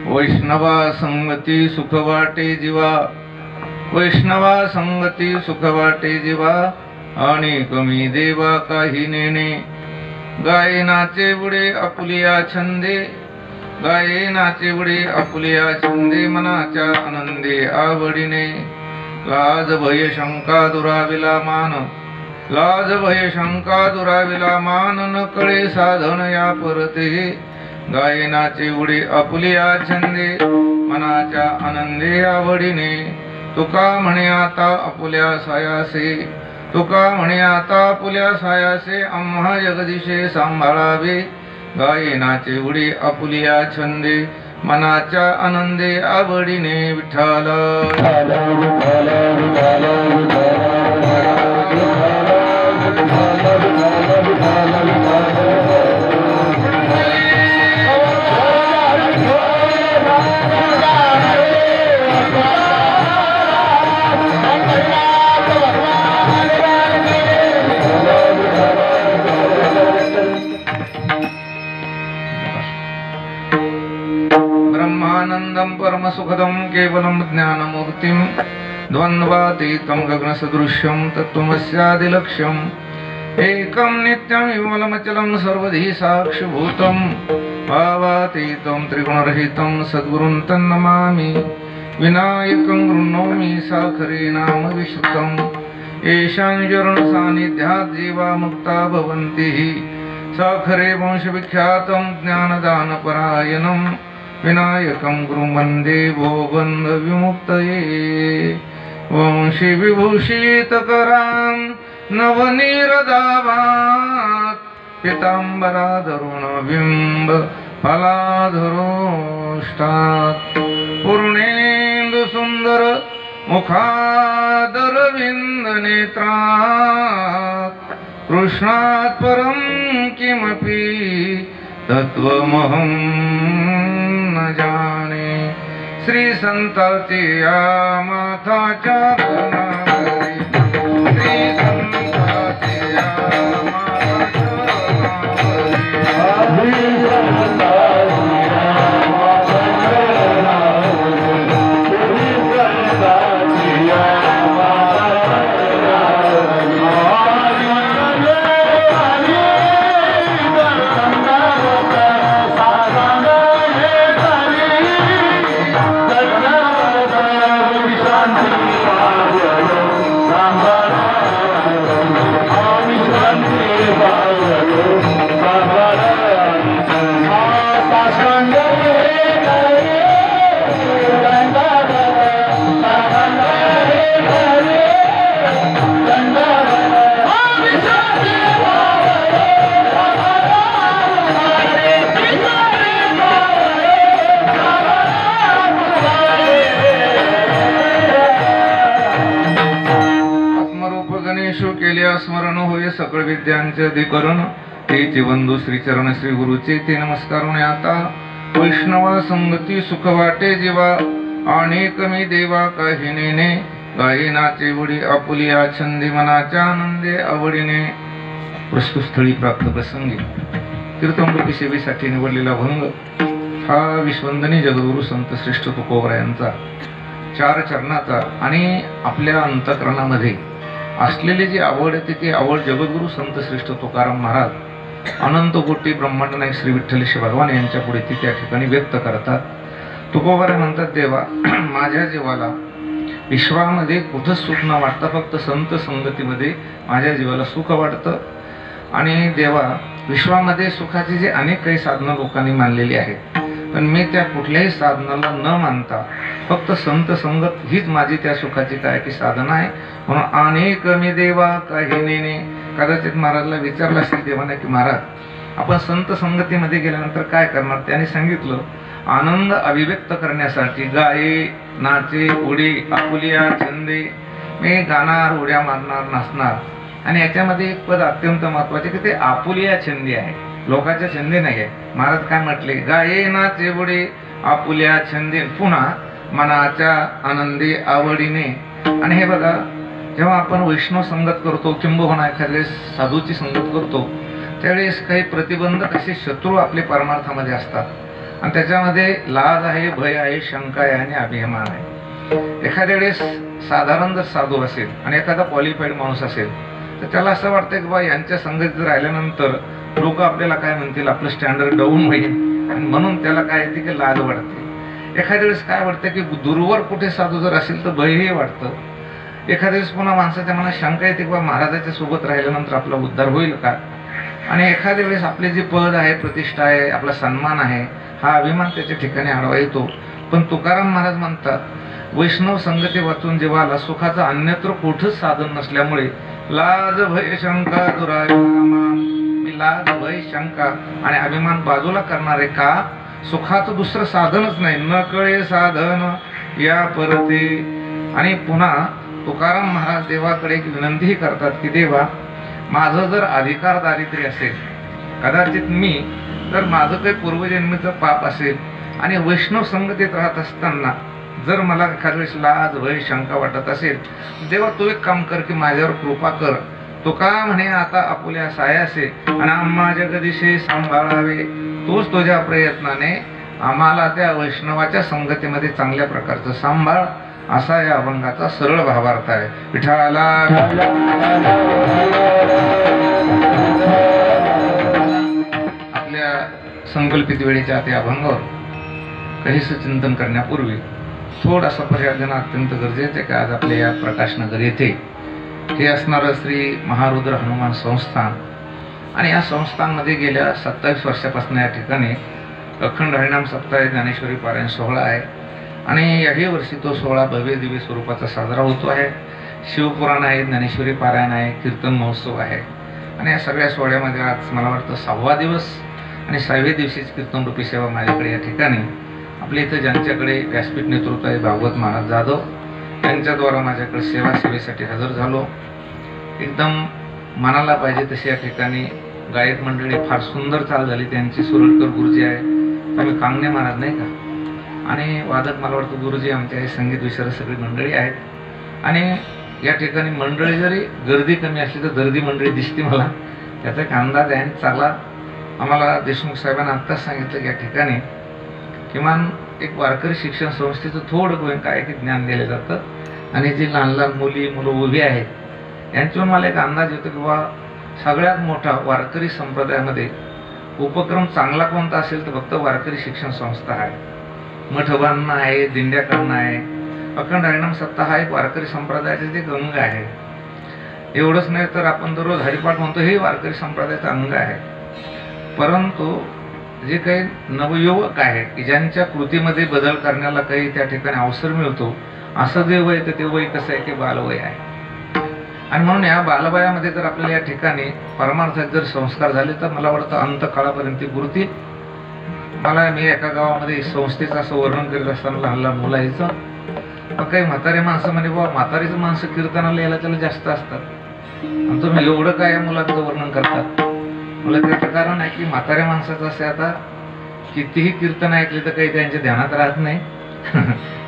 वैष्णवा संगती सुख वाटे जीवा, वैष्णवा संगती सुख वाटे जीवा, आणि कमी देवा काही नेणे. गाये नाचे बुडे आपुलिया छंदे, गाये नाचे बुडे आपुलिया छंदे, मनाच्या आनंदे आवडीने. लाज भय शंका दुराविला मान, लाज भय शंका दुराविला मान, न कळे साधन या परते. गायनाचे उडे आपुलिया छंदे, मनाच्या आनंदे आवडीने. तुका म्हणे आता आपुल्या सायासे, तुका म्हणे आता आपुल्या सायासे, आम्हा जगदीशे सांभाळावे. गायनाचे उडे आपुलिया छंदे, मनाच्या आनंदे आवडीने. विठ्ठल ज्ञानानन्दं परमसुखदं केवलं ज्ञानमूर्तिं द्वन्द्वातीतं गगनसदृश्यं तत्त्वमस्यादिलक्ष्यम् एकं नित्यं विमलमचलं सर्वधी साक्षिभूतं भावातीतं त्रिगुणरहितं सद्गुरुं तन्नमामि विनायकं गृह्णोमि साखरे नाम विश्रुतं येषां चरणसान्निध्यात् जीवा मुक्ता भवन्ति साखरे वंशविख्यातं ज्ञानदानपरायणं विनायकं गुरुं वन्दे भोबन्धविमुक्तये वंशी विभूषितकरां नवनीरदाभात् पीताम्बराधरुणबिम्ब फलाधरोष्टात् पूर्णेन्दुसुन्दर मुखादरविन्दनेत्रात् कृष्णात् परं किमपि तत्त्वमहं न जाने श्रीसंताची या माताच्या गुणावरी श्रीसंताची या स्मरण होय सकळ विद्यांचे अधिकरण तेचे बंधू श्रीचरण श्री गुरुचे ते नमस्कार म्हणे आता वैष्णवा संगती सुख वाटे जीवा अनेक मी देवा काही नेने गायनाचे वडी आपुलिया छंदी मनाच्या आनंदे आवडीने प्रस्तुत स्थळी प्राप्त प्रसंगी कीर्तनरूपी सेवेसाठी निवडलेला भंग हा विश्वंदनी जगद्गुरु संत श्रेष्ठ तुकोबरायांचा 4 चरणाचा आणि आपल्या अंतःकरणामध्ये असलेली जी आवड आहे ती आवड जगद्गुरु संत श्रेष्ठ तुकाराम महाराज अनंत कोटी ब्रह्मांड नायक श्री विठ्ठलेश्वर भगवान यांच्या पुढे ती त्या ठिकाणी व्यक्त करतात. तुकोबरा म्हणतात देवा माझ्या जीवाला विश्वामध्ये कुठंच सुख न वाटतं फक्त संत संगतीमध्ये माझ्या जीवाला सुख वाटतं आणि देवा विश्वामध्ये सुखाची जे अनेक काही साधनं लोकांनी मानलेली आहेत पण मी त्या कुठल्याही साधनाला न मानता फक्त संत संगत हीच माझी त्या सुखाची काय की साधना आहे म्हणून अनेक मी देवा काही नेने. कदाचित महाराजला विचारलं असेल देवाने की महाराज आपण संत संगतीमध्ये गेल्यानंतर काय करणार त्याने सांगितलं आनंद अभिव्यक्त करण्यासाठी गाये नाचे उडी आपुलिया छंदे मी गाणार उड्या मारणार नाचणार आणि याच्यामध्ये एक पद अत्यंत महत्वाचे की ते आपुलिया छंदी आहे लोकांच्या छंदी नाही आहे. महाराज काय म्हटले गाये नाचे उडी आपुलिया छंदी पुन्हा मनाच्या आनंदी आवडीने. आणि हे बघा जेव्हा आपण वैष्णव संगत करतो किंबहुना एखाद्या साधूची संगत करतो त्यावेळेस काही प्रतिबंधक असे शत्रू आपले परमार्थामध्ये असतात आणि त्याच्यामध्ये लाज आहे भय आहे शंका आहे आणि अभिमान आहे. एखाद्या वेळेस साधारण जर साधू असेल आणि एखादा क्वालिफाईड माणूस असेल तर त्याला असं वाटतं की बा यांच्या संगतीत राहिल्यानंतर लोक आपल्याला काय म्हणतील आपलं स्टँडर्ड डाऊन होईल आणि म्हणून त्याला काय येते की लाज वाटते. एखाद्या वेळेस काय वाटतं की दूरवर कुठे साधू जर असेल तर भयही वाटतं. एखाद्या वेळेस पुन्हा माणसाच्या मनात शंका येते की बा महाराजाच्या सोबत राहिल्यानंतर आपला उद्धार होईल का. आणि एखाद्या वेळेस आपले जे पद आहे प्रतिष्ठा आहे आपला सन्मान आहे हा अभिमान त्याच्या ठिकाणी आढळवा येतो. पण तुकाराम महाराज म्हणतात वैष्णव संगती वाचून जीवाला सुखाचं अन्यत्र कुठंच साधन नसल्यामुळे लाज भय शंका दुराभिमान मी लाज भय शंका आणि अभिमान बाजूला करणारे का सुखाचं दुसरं साधनच नाही न कळे साधन या परते. आणि पुन्हा तुकाराम महाराज देवाकडे एक विनंतीही करतात की देवा माझं जर अधिकार दारिद्र्य असेल कदाचित मी जर माझं काही पूर्वजन्मीचं पाप असेल आणि वैष्णव संगतीत राहत असताना जर मला एखाद्या वेळेस लाज भय शंका वाटत असेल देवा तू एक काम कर की माझ्यावर कृपा कर. तुका म्हणे आता आपुल्या सायासे आणि आम्हा जगदिशे सांभाळावे तूच तुझ्या प्रयत्नाने आम्हाला त्या वैष्णवाच्या संगतीमध्ये चांगल्या प्रकारचं सांभाळ, असा या अभंगाचा सरळ भावार्थ आहे. विठ्ठला आपल्या संकल्पित वेळेच्या त्या अभंगावर काहीसं चिंतन करण्यापूर्वी थोडासा पर्याय देणं अत्यंत गरजेचं आहे की आज आपल्या या प्रकाशनगर येथे हे असणारं श्री महारुद्र हनुमान संस्थान, आणि या संस्थानमध्ये गेल्या 27 वर्षापासून या ठिकाणी अखंड हरिनाम सप्ताह ज्ञानेश्वरी पारायण सोहळा आहे, आणि याही वर्षी तो सोहळा भव्य दिव्य स्वरूपाचा साजरा होतो आहे. शिवपुराण आहे, ज्ञानेश्वरी पारायण आहे, कीर्तन महोत्सव आहे, आणि या सगळ्या सोहळ्यामध्ये आज मला वाटतं 6वा दिवस आणि 6व्या दिवशीच कीर्तन रूपी सेवा माझ्याकडे या ठिकाणी आपल्या इथं ज्यांच्याकडे व्यासपीठ नेतृत्व आहे भागवत महाराज जाधव त्यांच्याद्वारा माझ्याकडे सेवेसाठी हजर झालो. एकदम मनाला पाहिजे तशी या ठिकाणी गायक मंडळी फार सुंदर चाल झाली. त्यांची सुरळकर गुरुजी आहे, आम्ही कांगणे महाराज नाही का, आणि वादक मला वाटतं गुरुजी आमचे आहे, संगीत विशारद सगळी मंडळी आहेत. आणि या ठिकाणी मंडळी जरी गर्दी कमी असली तर गर्दी मंडळी दिसते मला, त्याचा एक अंदाज आहे. चांगला आम्हाला देशमुख साहेबांना आत्ताच सांगितलं की या ठिकाणी किमान एक वारकरी शिक्षण संस्थेचं थोडं काय की ज्ञान दिलं जातं, आणि जी लहान लहान मुलं उभी आहेत यांच्यावर मला एक अंदाज येतो की बा सगळ्यात मोठा वारकरी संप्रदायामध्ये उपक्रम चांगला कोणता असेल तर फक्त वारकरी शिक्षण संस्था आहे. मठ बांधणं आहे, दिंड्या करणं आहे, अखंड हरिनाम सप्ताह हा एक वारकरी संप्रदायाचे जे अंग आहे. एवढंच नाही तर आपण दररोज हरिपाठ म्हणतो, हे वारकरी संप्रदायाचं अंग आहे. परंतु जे काही नवयुवक आहेत की ज्यांच्या कृतीमध्ये बदल करण्याला काही त्या ठिकाणी अवसर मिळतो, असं जे वय तर ते वय कसं आहे की बालवय आहे. आणि म्हणून या बालवयामध्ये जर आपल्याला या ठिकाणी परमार्थात जर संस्कार झाले तर मला वाटतं अंतकाळापर्यंत गुरुतील. मी एका गावामध्ये संस्थेचं असं वर्णन करीत असताना लहान लहान मुलं यायचं, मग काही म्हातारे माणसं म्हणे बाबा म्हातारीचं माणसं कीर्तनाला यायला त्याला जास्त असतात, आणि तुम्ही एवढं काय या मुलाचं वर्णन करतात. मला त्याचं कारण आहे की म्हाताऱ्या माणसाचं असे आता कितीही कीर्तन ऐकले तर काही त्यांच्या ध्यानात राहत नाही,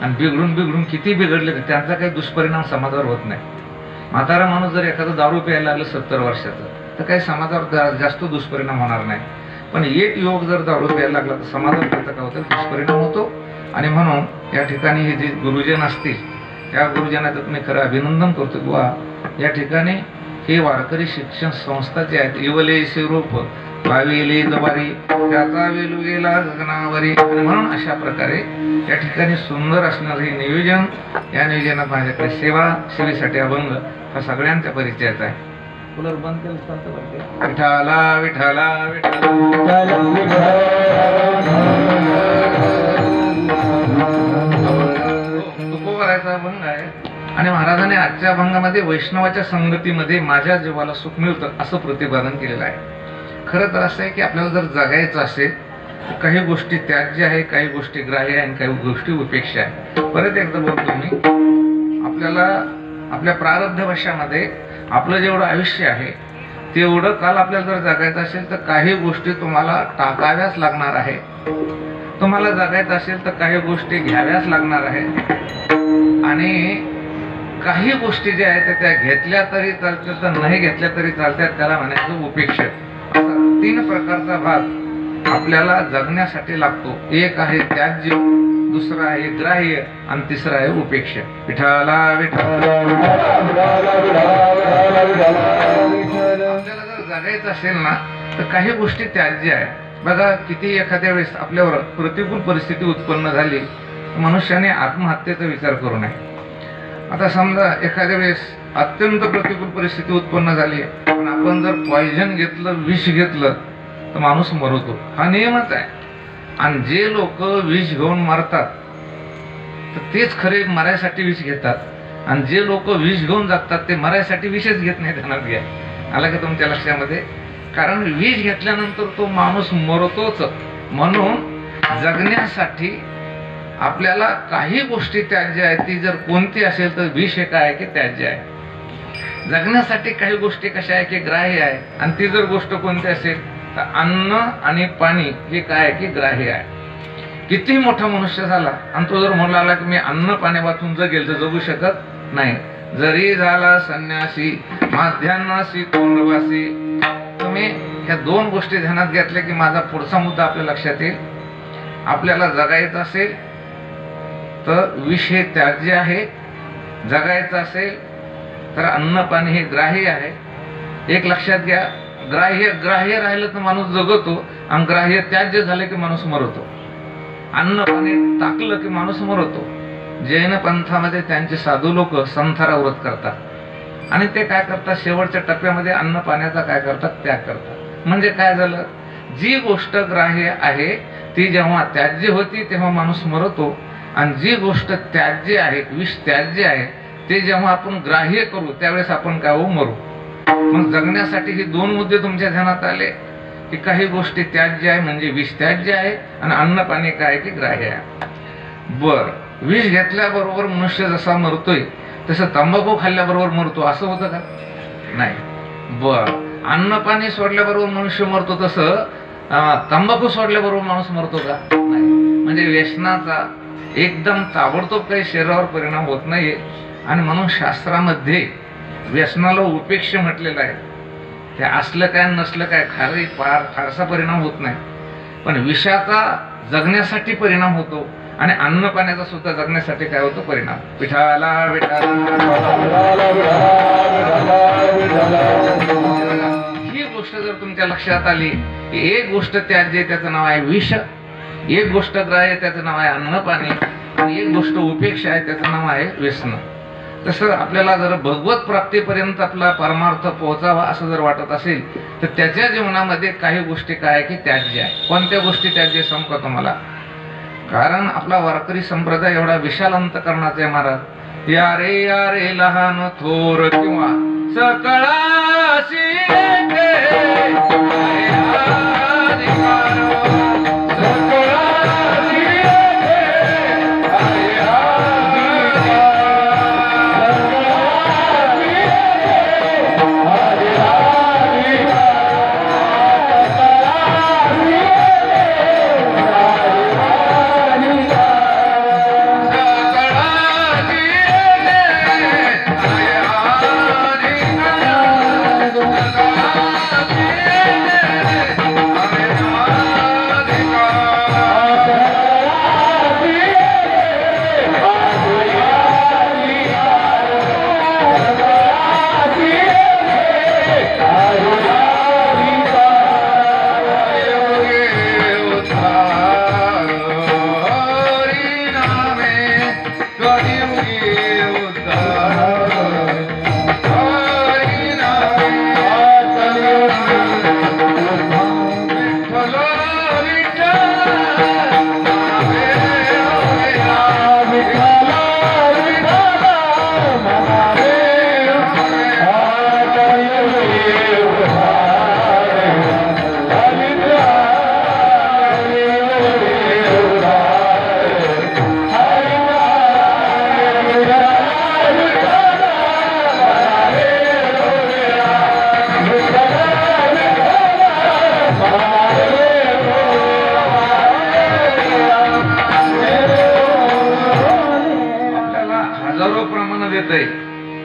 आणि बिघडून किती बिघडले तर त्यांचा काही दुष्परिणाम समाजावर होत नाही. म्हातारा माणूस जर एखादं दारू प्यायला लागलं 70 वर्षाचं तर काही समाजावर जास्त दुष्परिणाम होणार नाही, पण एक युवक जर दारू प्यायला लागला तर समाजावर त्याचा काय होतं दुष्परिणाम होतो. आणि म्हणून या ठिकाणी हे जे गुरुजन असतील त्या गुरुजनाचं मी खरं अभिनंदन करतो बुवा. या ठिकाणी हे वारकरी शिक्षण संस्था जे आहेत इवले शिरूप भाविले जवारी त्याचा वेलू गेला गगनावरी, आणि म्हणून अशा प्रकारे या ठिकाणी सुंदर असणारे हे नियोजन, या नियोजनात माझ्याकडे सेवेसाठी अभंग हा सगळ्यांच्या परिचयाचा आहे. कुलर बंद केलं चालतं बरं. विठाला विठाला तुकोबरायचा अभंग आहे, आणि महाराजांनी आजच्या अभंगामध्ये वैष्णवाच्या संगतीमध्ये माझ्या जीवाला सुख मिळतं असं प्रतिपादन केलेलं आहे. खरं तर असं आहे की आपल्याला जर जगायचं असेल तर काही गोष्टी त्याज्य आहे, काही गोष्टी ग्राह्य आहे, आणि काही गोष्टी उपेक्षा आहे. परत एकदा बोलतो मी, आपल्याला आपल्या प्रारब्ध वशामध्ये आपलं जेवढं आयुष्य आहे तेवढं काल आपल्याला जर जगायचं असेल तर काही गोष्टी तुम्हाला टाकाव्याच लागणार आहे. तुम्हाला जगायचं असेल तर काही गोष्टी घ्याव्याच लागणार आहे, आणि काही गोष्टी ज्या आहेत त्या घेतल्या तरी चालतात तर नाही घेतल्या तरी चालतात, त्याला म्हणायचं उपेक्षा. असा 3 प्रकारचा भाग आपल्याला जगण्यासाठी लागतो. एक आहे त्याज्य, दुसरा आहे ग्राह्य, आणि तिसरा आहे उपेक्षा. विठाला विठाला आपल्याला जर जगायचं असेल ना तर काही गोष्टी त्याज्य आहे. बघा किती एखाद्या वेळेस आपल्यावर प्रतिकूल परिस्थिती उत्पन्न झाली मनुष्याने आत्महत्येचा विचार करू नये. आता समजा एखाद्या वेळेस अत्यंत प्रतिकूल परिस्थिती उत्पन्न झाली पण आपण जर पॉइझन घेतलं, विष घेतलं तर माणूस मरतो, हा नियमच आहे. आणि जे लोक विष घेऊन मरतात तर तेच खरे मरायसाठी विष घेतात, आणि जे लोक विष घेऊन जातात ते मरायसाठी विषच घेत नाही. ध्यानात घ्या, आला का तुमच्या लक्षामध्ये? कारण विष घेतल्यानंतर तो माणूस मरतोच. म्हणून जगण्यासाठी आपल्याला काही गोष्टी त्याज्य आहेत, ती जर कोणती असेल तर विष हे काय की त्याज्य आहे. जगण्यासाठी काही गोष्टी कशा आहे की ग्राह्य आहे, आणि ती जर गोष्ट कोणती असेल तर अन्न आणि पाणी हे काय की ग्राह्य आहे. किती मोठा मनुष्य झाला आणि तो जर म्हणला की मी अन्न पाणी वाचून जगेल तर जगू शकत नाही. जरी झाला संन्यासी माध्यान्हासी तोंडवासी. तुम्ही ह्या 2 गोष्टी ध्यानात घेतल्या की माझा पुढचा मुद्दा आपल्या लक्षात येईल. आपल्याला जगायचं असेल तर विष हे त्याज्य आहे, जगायचं असेल तर अन्न पाणी हे ग्राह्य आहे. एक लक्षात घ्या, ग्राह्य राहिलं तर माणूस जगतो आणि ग्राह्य त्याज्य झालं की माणूस मरतो. अन्न पाणी टाकलं की माणूस मरतो. जैन पंथामध्ये त्यांचे साधू लोक संथारा व्रत करतात आणि ते काय करतात, शेवटच्या टप्प्यामध्ये अन्न पाण्याचा काय करतात, त्याग करतात. म्हणजे काय झालं, जी गोष्ट ग्राह्य आहे ती जेव्हा त्याज्य होती तेव्हा माणूस मरतो आणि जी गोष्ट त्याज्य आहे, विष त्याज्य आहे, ते जेव्हा आपण ग्राह्य करू त्यावेळेस आपण काय होऊ, मरू. मग जगण्यासाठी हे दोन मुद्दे तुमच्या ध्यानात आले की काही गोष्टी त्याज्य आहे म्हणजे विष त्याज्य आहे आणि अन्न पाणी काय की ग्राह्य आहे. बर, विष घेतल्याबरोबर मनुष्य जसा मरतोय तसं तंबाखू खाल्ल्याबरोबर मरतो असं होतं का? नाही. बर, अन्न पाणी सोडल्याबरोबर मनुष्य मरतो तसं तंबाखू सोडल्याबरोबर माणूस मरतो का? नाही. म्हणजे व्यसनाचा एकदम ताबडतोब काही शरीरावर परिणाम होत नाहीये आणि म्हणून शास्त्रामध्ये व्यसनाला उपेक्ष म्हटलेलं आहे. ते असलं काय नसलं काय खाली फारसा परिणाम होत नाही, पण विषाचा जगण्यासाठी परिणाम होतो आणि अन्न पाण्याचा सुद्धा जगण्यासाठी काय होतो, परिणाम. विठाला ही गोष्ट जर तुमच्या लक्षात आली की एक गोष्ट त्याज्य त्याचं नाव आहे विष, एक गोष्ट ग्राह्य त्याचं नाव आहे अन्न पाणी आणि एक गोष्ट उपेक्षा आहे त्याचं नाव आहे व्यसन. तसं आपल्याला जर भगवत प्राप्तीपर्यंत आपला परमार्थ पोहोचावा असं जर वाटत असेल तर त्याच्या जीवनामध्ये काही गोष्टी काय की त्याज्य आहे. कोणत्या गोष्टी त्याज्य सांगू का तुम्हाला? कारण आपला वारकरी संप्रदाय एवढा विशाल अंतकरणाचा आहे महाराज. या रे लहान थोर किंवा सकळाशी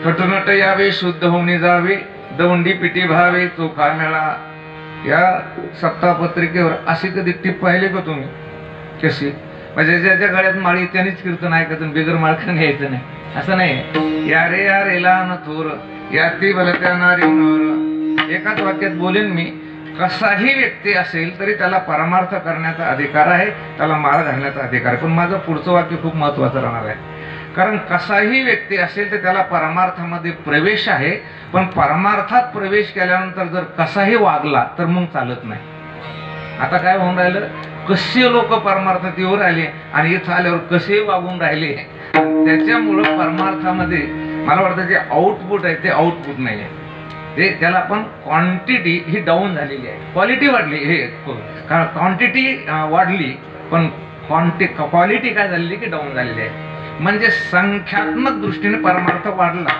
खटनट यावे शुद्ध होऊन जावे, दवंडी पिटी भावे चोखा मेळा. या सप्ताहपत्रिकेवर अशी कधी टीप पाहिली का तुम्ही? कशी म्हणजे ज्याच्या गळ्यात माळी त्यानेच कीर्तन ऐकायचं, बिगर माळखं घ्यायचं नाही असं नाही. या रे लान थोर या ती भलत्या नारी नर. एकाच वाक्यात बोलेन मी, कसाही व्यक्ती असेल तरी त्याला परमार्थ करण्याचा अधिकार आहे, त्याला माळ घालण्याचा अधिकार आहे. पण माझं पुढचं वाक्य खूप महत्वाचं राहणार आहे, कारण कसाही व्यक्ती असेल तर त्याला परमार्थामध्ये प्रवेश आहे, पण परमार्थात प्रवेश केल्यानंतर जर कसाही वागला तर मग चालत नाही. आता काय होऊन राहिलं, कसे लोक परमार्थात येऊन राहिले आणि इथं आल्यावर कसे वागून राहिले. त्याच्यामुळं परमार्थामध्ये मला वाटतं जे आउटपुट आहे ते आउटपुट नाही आहे, ते त्याला आपण क्वांटिटी ही डाऊन झालेली आहे, क्वालिटी वाढली. हे क्वांटिटी वाढली पण क्वालिटी काय झालेली की डाऊन झालेली आहे. म्हणजे संख्यात्मक दृष्टीने परमार्थ वाढला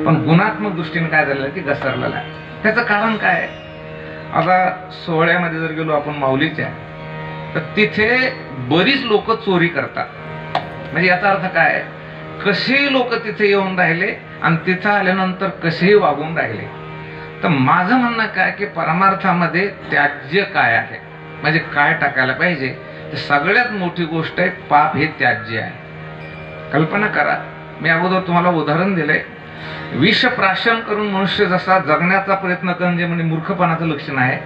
पण गुणात्मक दृष्टीने काय झालेलं की घसरलेला आहे. त्याचं कारण काय आहे? आता सोहळ्यामध्ये जर गेलो आपण माऊलीच्या तर तिथे बरीच लोक चोरी करतात. म्हणजे याचा अर्थ काय, कसे लोक तिथे येऊन राहिले आणि तिथं आल्यानंतर कसेही वागून राहिले. तर माझं म्हणणं काय की परमार्थामध्ये त्याज्य काय आहे, म्हणजे काय टाकायला पाहिजे. सगळ्यात मोठी गोष्ट आहे पाप हे त्याज्य आहे. कल्पना करा, मी अगोदर तुम्हाला उदाहरण दिलंय. विष प्राशन करून मनुष्य जसा जगण्याचा प्रयत्न करणं म्हणजे मूर्खपणाचं लक्षण आहे,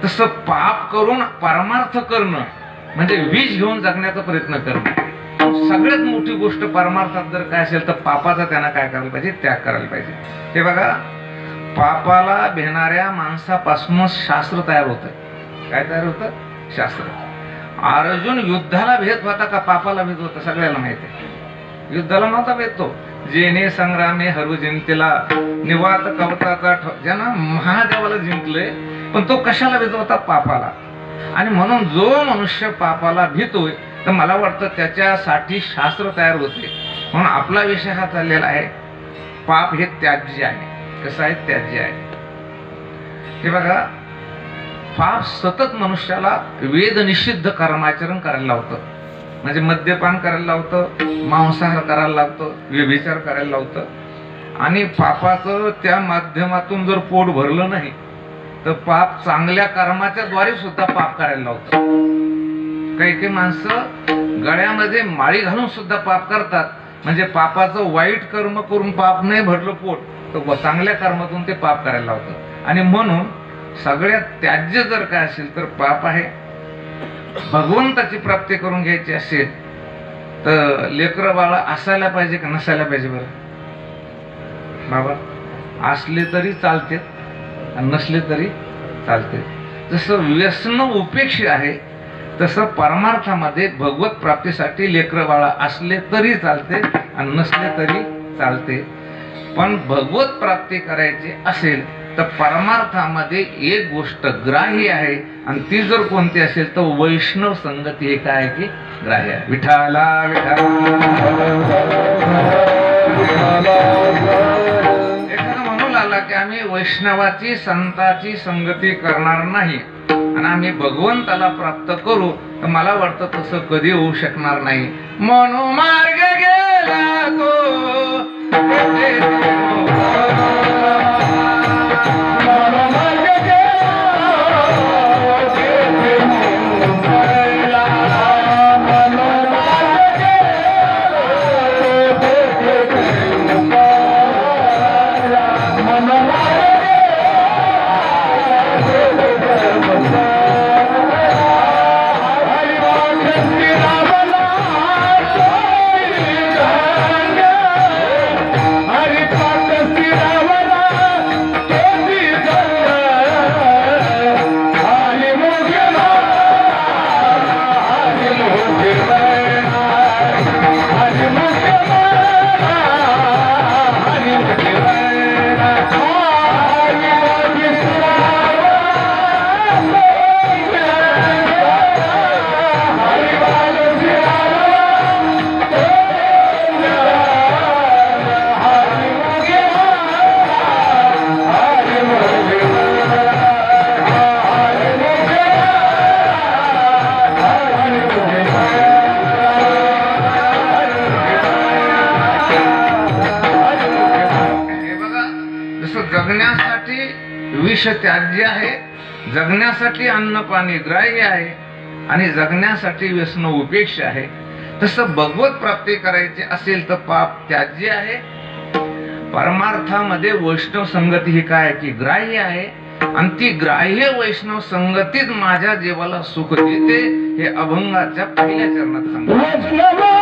तसं पाप करून परमार्थ करणं म्हणजे विष घेऊन जगण्याचा प्रयत्न करणं. सगळ्यात मोठी गोष्ट परमार्थात जर काय असेल तर पापाचा त्यांना काय करायला पाहिजे, त्याग करायला पाहिजे. हे बघा, पापाला भेटणाऱ्या माणसापासूनच शास्त्र तयार होतं. काय तयार होतं? शास्त्र. अर्जुन युद्धाला भेट होता का पापाला भेट होता? सगळ्याला माहिती आहे. युद्धाला नव्हता भेट तो. जेने संग्रामे हरू जिंकला निवात कवताचा ज्यानं महादेवाला जिंकलंय, पण तो कशाला भेट होता? पापाला. आणि म्हणून जो मनुष्य पापाला भीतोय तर मला वाटतं त्याच्यासाठी शास्त्र तयार होते. म्हणून आपला विषय हा चाललेला आहे, पाप हे त्याज्य आहे. कसं आहे? त्याज्य आहे. हे बघा, पाप सतत मनुष्याला वेद निषिद्ध कर्माचरण करायला लावतं. म्हणजे मद्यपान करायला लावतं, मांसाहार करायला लावतं, व्यभिचार करायला लावतं. आणि पापाचं त्या माध्यमातून जर पोट भरलं नाही तर पाप चांगल्या कर्माच्या द्वारे सुद्धा पाप करायला लावतं. काही काही माणसं गळ्यामध्ये माळी घालून सुद्धा पाप करतात. म्हणजे पापाचं वाईट कर्म करून पाप नाही भरलं पोट तर चांगल्या कर्मातून ते पाप करायला लावतं. आणि म्हणून सगळ्यात त्याज्य जर काय असेल तर पाप आहे. भगवंताची प्राप्ती करून घ्यायची असेल तर लेकरं बाळा असायला पाहिजे का नसायला पाहिजे? बरं बाबा, असले तरी चालते आणि नसले तरी चालते. जसं व्यसन उपेक्षी आहे तसं परमार्थामध्ये भगवत प्राप्तीसाठी लेकरं बाळा असले तरी चालते आणि नसले तरी चालते. पण भगवत प्राप्ती करायची असेल तर परमार्थामध्ये एक गोष्ट ग्राह्य आहे आणि ती जर कोणती असेल तर वैष्णव संगती हे काय की ग्राह्य आहे. विठाला एखादा म्हणू लागला की आम्ही वैष्णवाची संताची संगती करणार नाही आणि आम्ही भगवंताला प्राप्त करू, तर मला वाटतं तसं कधी होऊ शकणार नाही. मनोमार्ग गेला तो विष त्याज्य आहे, जगण्यासाठी अन्न पाणी ग्राह्य आहे आणि जगण्यासाठी व्यसन उपेक्षा आहे. तसं भगवत प्राप्ती करायची असेल तर पाप त्याज्य आहे. परमार्थामध्ये वैष्णव संगती ही काय की ग्राह्य आहे आणि ती ग्राह्य वैष्णव संगतीत माझ्या जीवाला सुख देते. हे अभंगाच्या पहिल्या चरणात सांगितलं.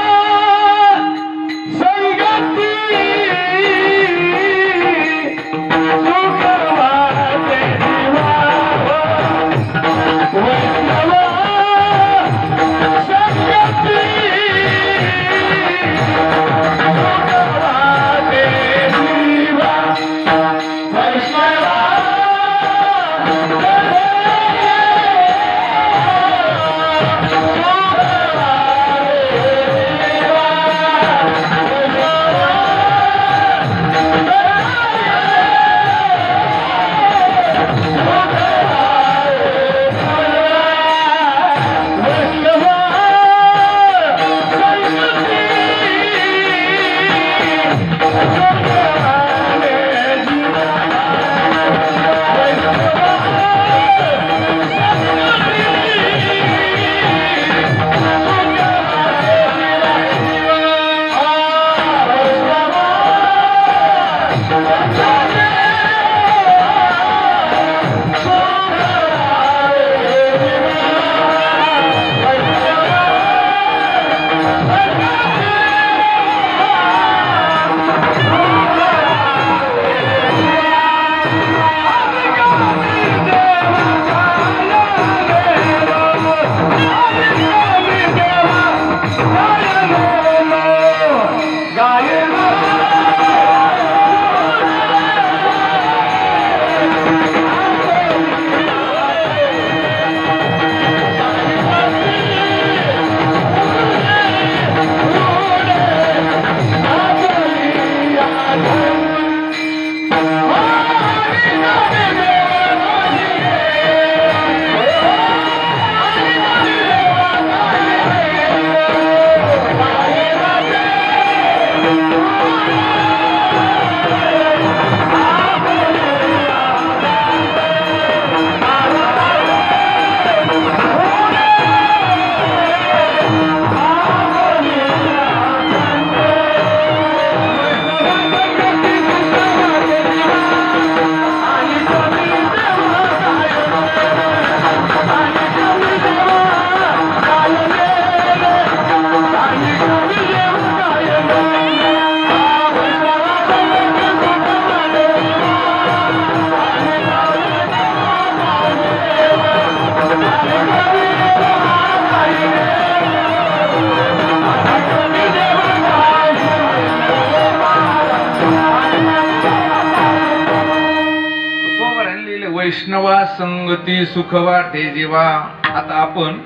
वैष्णवा संगती सुख वाटे जीवा. आता आपण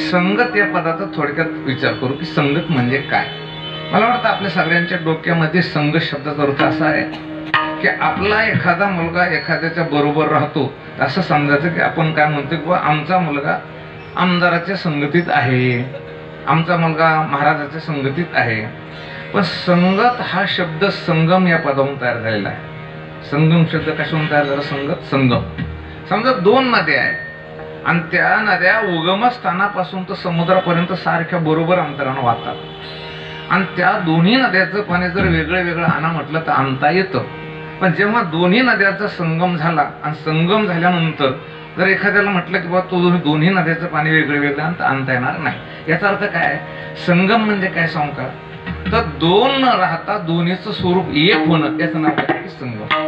संगत या पदाचा थोडक्यात विचार करू की संगत म्हणजे काय. मला वाटतं आपल्या सगळ्यांच्या डोक्यामध्ये संगत शब्दाचा अर्थ असा आहे की आपला एखादा मुलगा एखाद्याच्या बरोबर राहतो असं समजायचं की आपण काय म्हणतो की आमचा मुलगा आमदाराच्या संगतीत आहे, आमचा मुलगा महाराजाच्या संगतीत आहे. पण संगत हा शब्द संगम या पदावरून तयार झालेला आहे. संगम शब्द कशावरून तयार झाला? संगत, संगम. समजा दोन नद्या आहेत आणि त्या नद्या उगमस्थानापासून तर समुद्रापर्यंत सारख्या बरोबर अंतरानं वाहतात आणि त्या दोन्ही नद्याचं पाणी जर वेगळं वेगळं आणा म्हटलं तर आणता येतं. पण जेव्हा दोन्ही नद्याचा संगम झाला आणि संगम झाल्यानंतर जर एखाद्याला म्हटलं की बाबा तो दोन्ही नद्याचं पाणी वेगळं वेगळं आणता येणार नाही. याचा अर्थ काय? संगम म्हणजे काय सांगू का? तर दोन न राहता दोन्हीचं स्वरूप एक होणं याचं नाव काय की संगम.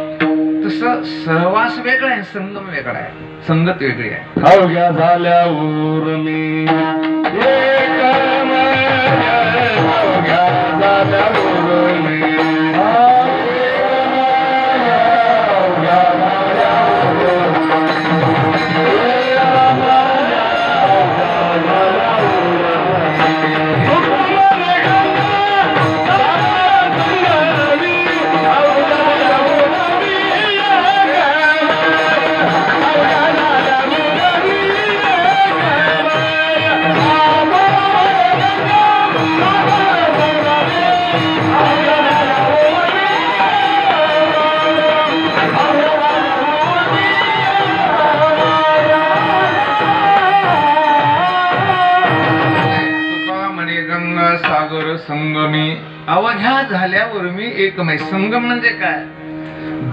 तसं सहवास वेगळा आहे, संगम वेगळा आहे, संगत वेगळी आहे. अवघ्या झाल्यावर मी अवघ्या झाल्यावर मी संगमी अवघ्या झाल्यावर मी एकमय. संगम म्हणजे काय?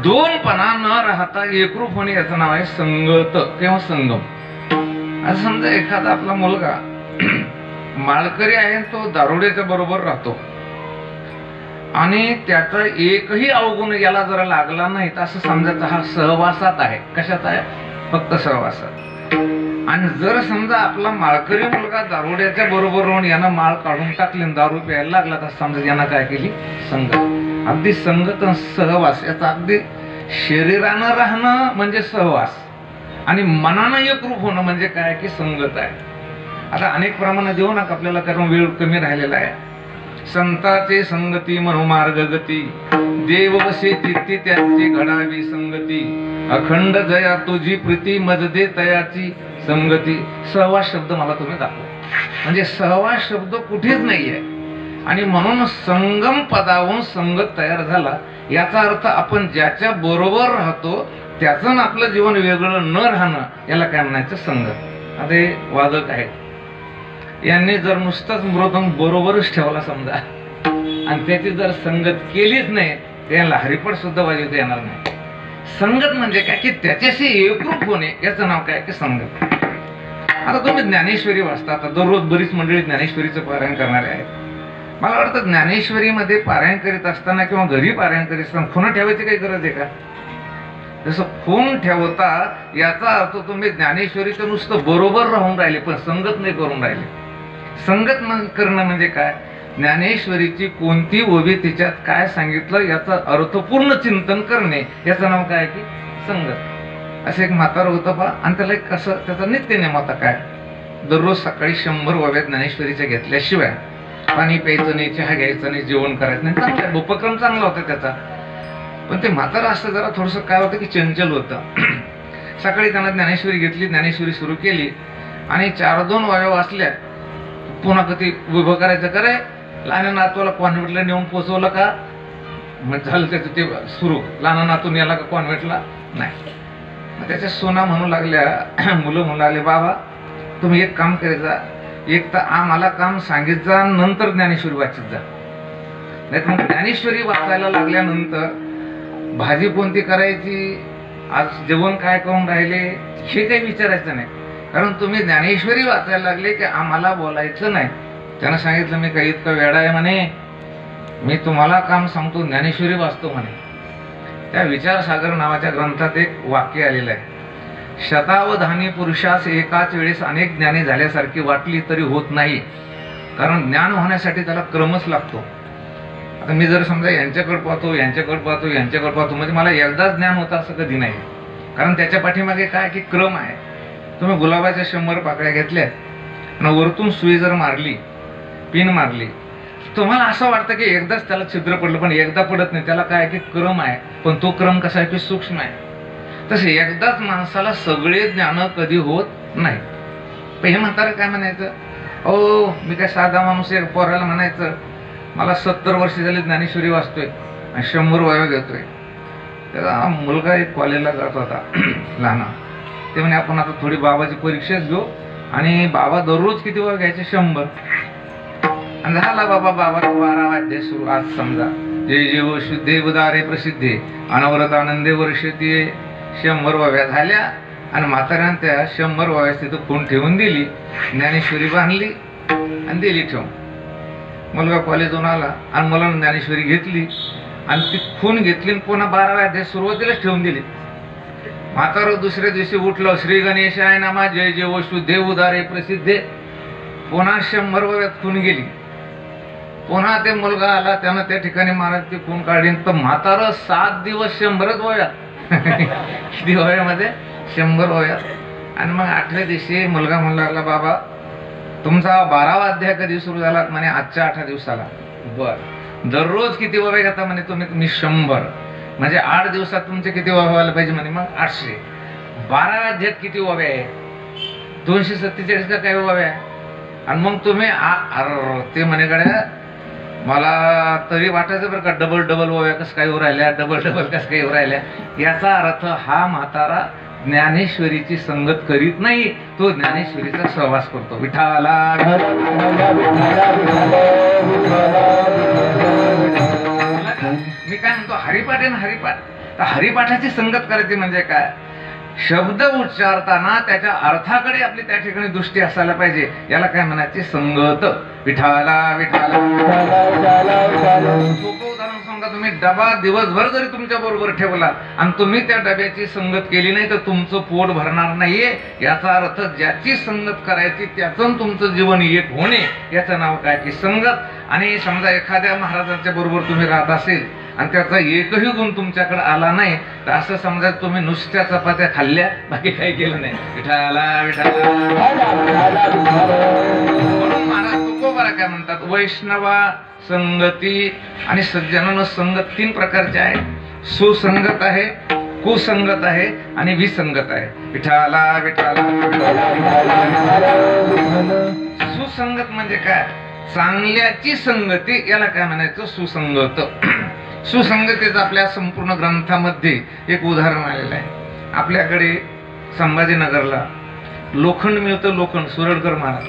दोन पणा न राहता एकरूप होणे याचं नाव आहे संगत किंवा संगम. असं समजा एखादा आपला मुलगा माळकरी आहे, तो दारुड्याच्या बरोबर राहतो आणि त्याचा एकही अवगुण याला जरा लागला नाही तर असं समजायचं हा सहवासात आहे. कशात आहे? फक्त सहवासात. आणि जर समजा आपला माळकरी मुलगा दारुड्याच्या बरोबर राहून यानं माळ काढून टाकली, दारू प्यायला लागला, तर समजा यानं काय केली? संगत. अगदी संगत सहवास याचा अगदी शरीरानं राहणं म्हणजे सहवास आणि मनानं एकरूप होणं म्हणजे काय की संगत आहे. आता अनेक प्रमाणात देऊ नका आपल्याला, कारण वेळ कमी राहिलेला आहे. संताचे संगती मनोमार्ग गती, देव वसे चित्ती त्याची घडावी संगती, अखंड जया तुझी प्रीती मज दे तयाची संगती. सहवास शब्द मला तुम्ही दाखवा. म्हणजे सहवास शब्द कुठेच नाहीये आणि म्हणून संगम पदावरून संगत तयार झाला. याचा अर्थ आपण ज्याच्या बरोबर राहतो त्याचं आपलं जीवन वेगळं न राहणं याला काय म्हणायचं? संगत. आता हे वादक आहेत, यांनी जर नुसताच मृदंग बरोबरच ठेवला समजा आणि त्याची जर संगत केलीच नाही त्यांना हरिपट सुद्धा वाजवता येणार नाही. संगत म्हणजे काय की त्याच्याशी एकरूप होणे याचं नाव काय की संगत. आता तुम्ही ज्ञानेश्वरी वाचता, आता दररोज बरीच मंडळी ज्ञानेश्वरीचं पारायण करणारे आहेत. मला वाटतं ज्ञानेश्वरीमध्ये पारायण करीत असताना किंवा घरी पारायण करीत असताना खुणा ठेवायची काही गरज आहे का? जसं खून ठेवता याचा अर्थ तुम्ही ज्ञानेश्वरीचं नुसतं बरोबर राहून राहिले पण संगत नाही करून राहिले. संगत करणं म्हणजे काय? ज्ञानेश्वरीची कोणती ओवी तिच्यात काय सांगितलं याचा अर्थपूर्ण चिंतन करणे याचं नाव काय की संगत. असं एक म्हातारं होतं पहा, आणि त्याला एक कसं त्याचा नित्यनेम होता काय? दररोज सकाळी 100 ओव्या ज्ञानेश्वरीच्या घेतल्याशिवाय पाणी प्यायचं नाही, चहा घ्यायचं नाही, जेवण करायचं नाही. चांगला उपक्रम चांगला होता त्याचा. पण ते म्हातारं असं जरा थोडंसं काय होतं की चंचल होतं. सकाळी त्यांना ज्ञानेश्वरी घेतली, ज्ञानेश्वरी सुरू केली आणि 4-2 ओव्या वाचल्या. पुन्हा कधी उभं करायचं करे लहान नातूला कॉन्व्हेंटला नेऊन पोचवलं का मग झालं त्याचं ते सुरू. लहान नातून याला का कॉन्व्हेंटला नाही. मग त्याच्या सोना म्हणू लागल्या, मुलं म्हणू लागले, बाबा तुम्ही एक काम करीत जा, एक तर आम्हाला काम सांगित जा नंतर ज्ञानेश्वरी वाचित जा. नाही तर मग ज्ञानेश्वरी वाचायला लागल्यानंतर भाजी कोणती करायची, आज जेवण काय करून राहिले हे काही विचारायचं नाही. कारण तुम्ही ज्ञानेश्वरी वाचायला लागले की आम्हाला बोलायचं नाही. त्यानं सांगितलं मी काही इतकं वेडा आहे म्हणे, मी तुम्हाला काम सांगतो, ज्ञानेश्वरी वाचतो म्हणे. त्या विचारसागर नावाच्या ग्रंथात एक वाक्य आलेलं आहे, शतावधानी पुरुषास एकाच वेळेस अनेक ज्ञानी झाल्यासारखी वाटली तरी होत नाही, कारण ज्ञान होण्यासाठी त्याला क्रमच लागतो. आता मी जर समजा यांच्याकडे पाहतो, यांच्याकडे पाहतो, यांच्याकडे पाहतो, म्हणजे मला एकदाच ज्ञान होतं असं कधी नाही. कारण त्याच्या पाठीमागे काय की क्रम आहे. तुम्ही गुलाबाच्या 100 पाकळ्या घेतल्या आणि वरतून सुई जर मारली, पिन मारली, तुम्हाला असं वाटतं की एकदाच त्याला छिद्र पडलं, पण एकदा पडत नाही. त्याला काय की क्रम आहे, पण तो क्रम कसा आहे की सूक्ष्म आहे. तसे एकदाच माणसाला सगळे ज्ञान कधी होत नाही. पण हे म्हणतात काय म्हणायचं, ओ मी काय साधा माणूस आहे, पोराला म्हणायचं मला 70 वर्ष झाली ज्ञानेश्वरी वाचतोय आणि 100 वया घेतोय. त्याचा मुलगा एक कॉलेजला जात होता लहान. ते म्हणे आपण आता थोडी बाबाची परीक्षाच घेऊ आणि बाबा दररोज किती वया घ्यायचे 100. आणि झाला बाबा 12 वाद्य सुरू. आज समजा जय जीव शुद्धे उदारे प्रसिद्धे अनवरत आनंदे वर्षती 100 वया झाल्या आणि म्हाताऱ्यानं त्या 100 वया तिथं फोन ठेवून दिली, ज्ञानेश्वरी बांधली आणि दिली ठेवून. मुलगा कॉलेजून आला आणि मला ज्ञानेश्वरी घेतली आणि ती खून घेतली आणि पुन्हा 12 वाद्य सुरुवातीलाच ठेवून दिली. म्हातारं दुसऱ्या दिवशी उठलं, श्री गणेशाय नमः जय जीव शुद्धे उदारे प्रसिद्धे, पुन्हा 100 वयात खून गेली. पुन्हा ते मुलगा आला, त्यानं त्या ठिकाणी महाराज ती खून काढली. तर म्हातारं 7 दिवस 100च वयात. किती वयामध्ये 100 वयात. आणि मग 8व्या दिवशी मुलगा म्हणला, बाबा तुमचा 12वा अध्याय कधी सुरू झाला? म्हणे आजच्या 8 दिवसाला. बर, दररोज किती वय घेता? म्हणे तुम्ही 100. म्हणजे 8 दिवसात तुमचे किती वय व्हायला पाहिजे? म्हणे मग 800. 12व्या अध्यायात किती वय आहे? 247 का काय वय आहे? आणि मग तुम्ही ते म्हणे गड्या मला तरी वाटायचं बरं का, डबल वया कसं काय येऊ राहिल्या, डबल कसं काय येऊ राहिल्या. याचा अर्थ हा म्हातारा ज्ञानेश्वरीची संगत करीत नाही, तो ज्ञानेश्वरीचा सहवास करतो. विठाला मी काय म्हणतो, हरिपाठ आहे ना, हरिपाठ. तर हरिपाठाची संगत करायची म्हणजे काय? शब्द उच्चारताना त्याच्या अर्थाकडे आपली त्या ठिकाणी दृष्टी असायला पाहिजे. याला काय म्हणायचे? संगत. विठाला विठाला. सोपं उदाहरण सांगा, तुम्ही डबा दिवसभर जरी तुमच्या बरोबर ठेवला आणि तुम्ही त्या डब्याची संगत केली नाही तर तुमचं पोट भरणार नाहीये. याचा अर्थ ज्याची संगत करायची त्यातून तुमचं जीवन एक होणे, याचं नाव काय की संगत. आणि समजा एखाद्या महाराजांच्या बरोबर तुम्ही राहत असेल आणि त्याचा एकही गुण तुमच्याकडे आला नाही तर असं समजा तुम्ही नुसत्या चपात्या खाल्ल्या, बाकी काही केलं नाही. विठाला विठाला. म्हणून महाराज तुकोबारा काय म्हणतात, वैष्णवा संगती आणि सज्जनानं संगत 3 प्रकारचे आहे. सुसंगत आहे, कुसंगत आहे आणि विसंगत आहे. विठाला विठाला. सुसंगत म्हणजे काय? चांगल्याची संगती, याला काय म्हणायचं? सुसंगत. सुसंगतीचं आपल्या संपूर्ण ग्रंथामध्ये एक उदाहरण आलेलं आहे. आपल्याकडे संभाजीनगरला लोखंड मिळतं, लोखंड सुरडकर महाराज.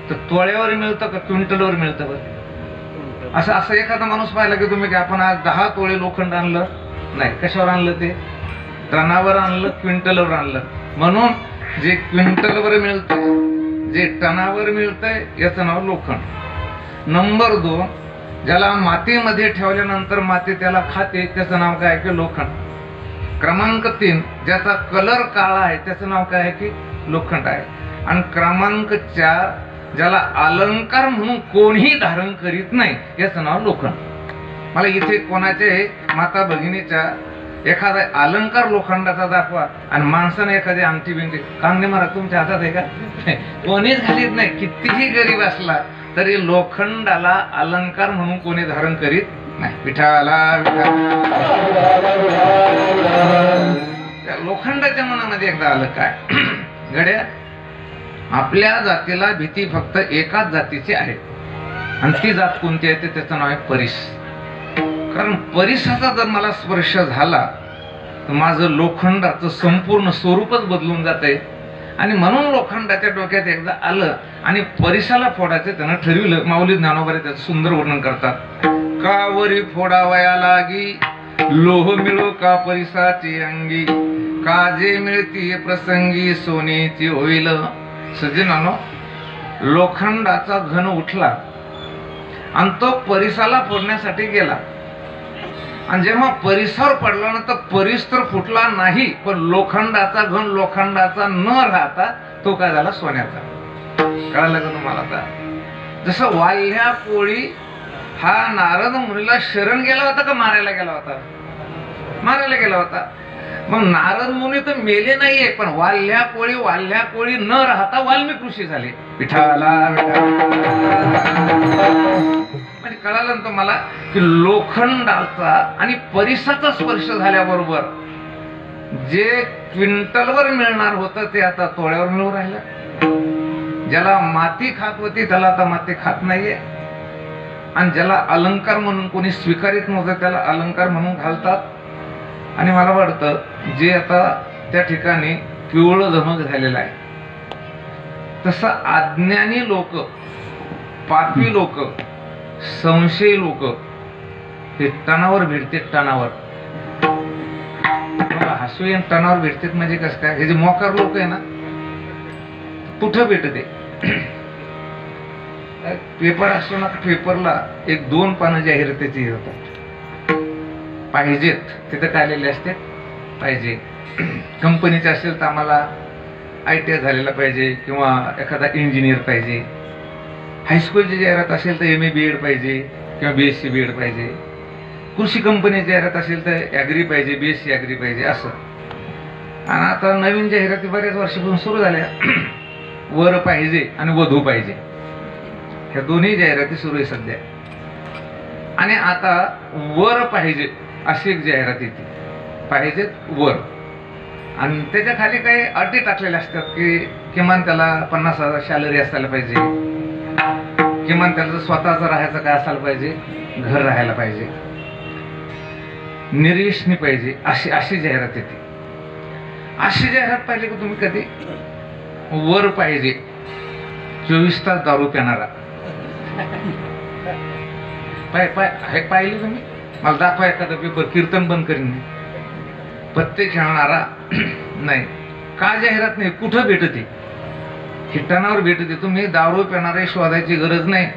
तर तोळ्यावर मिळतं का क्विंटलवर मिळतं? बरं, असं एखादा माणूस पाहिला की तुम्ही की आपण आज 10 तोळे लोखंड आणलं नाही. कशावर आणलं? ते टनावर आणलं, क्विंटलवर आणलं. म्हणून जे क्विंटलवर मिळतंय, जे टनावर मिळतंय, याचं नाव लोखंड. नंबर 2, ज्याला मातीमध्ये ठेवल्यानंतर माती त्याला खाते, त्याचं नाव काय की लोखंड. क्रमांक 3, ज्याचा कलर काळा आहे, त्याचं नाव काय की लोखंड आहे. आणि क्रमांक 4, ज्याला अलंकार म्हणून कोणीही धारण करीत नाही, याचं नाव लोखंड. मला इथे कोणाचे माता भगिनीच्या एखादा अलंकार लोखंडाचा दाखवा आणि माणसाने एखादी अंगठी बिंगठी, कांगणे महाराज तुमच्या हातात आहे का? कोणीच घालीत नाही. कितीही गरीब असला तरी लोखंडाला अलंकार म्हणून कोणी धारण करीत नाही. विठाला लोखंडाच्या मनामध्ये एकदा आलं काय, गड्या आपल्या जातीला भीती फक्त एकाच जातीची आहे आणि ती जात कोणती आहे? त्याचं नाव आहे परीस. कारण परिसाचा जर मला स्पर्श झाला तर माझं लोखंडाचं संपूर्ण स्वरूपच बदलून जातंय. आणि म्हणून लोखंडाच्या डोक्यात एकदा आलं आणि परिसाला फोडायचं त्यानं ठरविलं. माऊली ज्ञानोबा त्याचं सुंदर वर्णन करतात. का वरी फोडावया लागी लोह मिळो का परिसाची अंगी, काजे मिळती प्रसंगी सोनेची होईल. सज्जनानो, लोखंडाचा घन उठला आणि तो परिसाला फोडण्यासाठी गेला. आणि जेव्हा परिसर पडला ना तर परिस तर फुटला नाही, पण लोखंडाचा घन लोखंडाचा न राहता तो काय झाला? सोन्याचा. कळलं का तुम्हाला? आता जसं वाल्ह्या पोळी हा नारद मुनीला शरण गेला होता का मारायला गेला होता? मारायला गेला होता. मग नारद मुनी तर मेले नाहीये, पण वाल्ह्या कोळी न राहता वाल्मिक ऋषी झाले. विठाला म्हणजे कळालं ना मला की लोखंडाचा आणि परिसाचा स्पर्श झाल्याबरोबर जे क्विंटलवर मिळणार होतं ते आता तोळ्यावर मिळू राहिलं. ज्याला माती खात होती त्याला आता माती खात नाहीये, आणि ज्याला अलंकार म्हणून कोणी स्वीकारित नव्हतं त्याला अलंकार म्हणून घालतात. आणि मला वाटतं जे आता त्या ठिकाणी पिवळं धमक झालेलं आहे, तसं अज्ञानी लोक, पापी लोक, संशयी लोक हे टणावर भेटते. टणावर हसू येऊन टणावर भेटतात म्हणजे कसं काय? हे जे मोकार लोक आहे ना, कुठं भेटते? पेपर असतो ना, पेपरला 1-2 पानं जाहिरातीची होतात, पाहिजेत तिथं काढलेले असते. पाहिजे कंपनीचे असेल तर आम्हाला ITI झालेला पाहिजे किंवा एखादा इंजिनियर पाहिजे. हायस्कूलची जाहिरात असेल तर MA BEd पाहिजे किंवा BSc BEd पाहिजे. कृषी कंपनीची जाहिरात असेल तर ॲग्री पाहिजे, BSc ॲग्री पाहिजे असं. आणि आता नवीन जाहिराती बऱ्याच वर्षापासून सुरू झाल्या. वर पाहिजे आणि वधू पाहिजे, ह्या दोन्ही जाहिराती सुरू आहे सध्या. आणि आता वर पाहिजे अशी एक जाहिरात येते, पाहिजेत वर, आणि त्याच्या खाली काही अटी टाकलेल्या असतात की किमान त्याला 50,000 सॅलरी असायला पाहिजे, किमान त्याला स्वतःचं राहायचं काय असायला पाहिजे, घर राहायला पाहिजे, निर्व्यसनी पाहिजे, अशी जाहिरात येते. अशी जाहिरात पाहिली की तुम्ही कधी? वर पाहिजे 24 तास दारू पिणारा पाहिली तुम्ही? मला दाखवा एखादा पेपर, कीर्तन बंद करीन, पत्ते खेळणारा नाही. का जाहिरात नाही? कुठं भेटते? ठिकाणावर भेटते. तुम्ही दारू पिणारे शोधायची गरज नाही.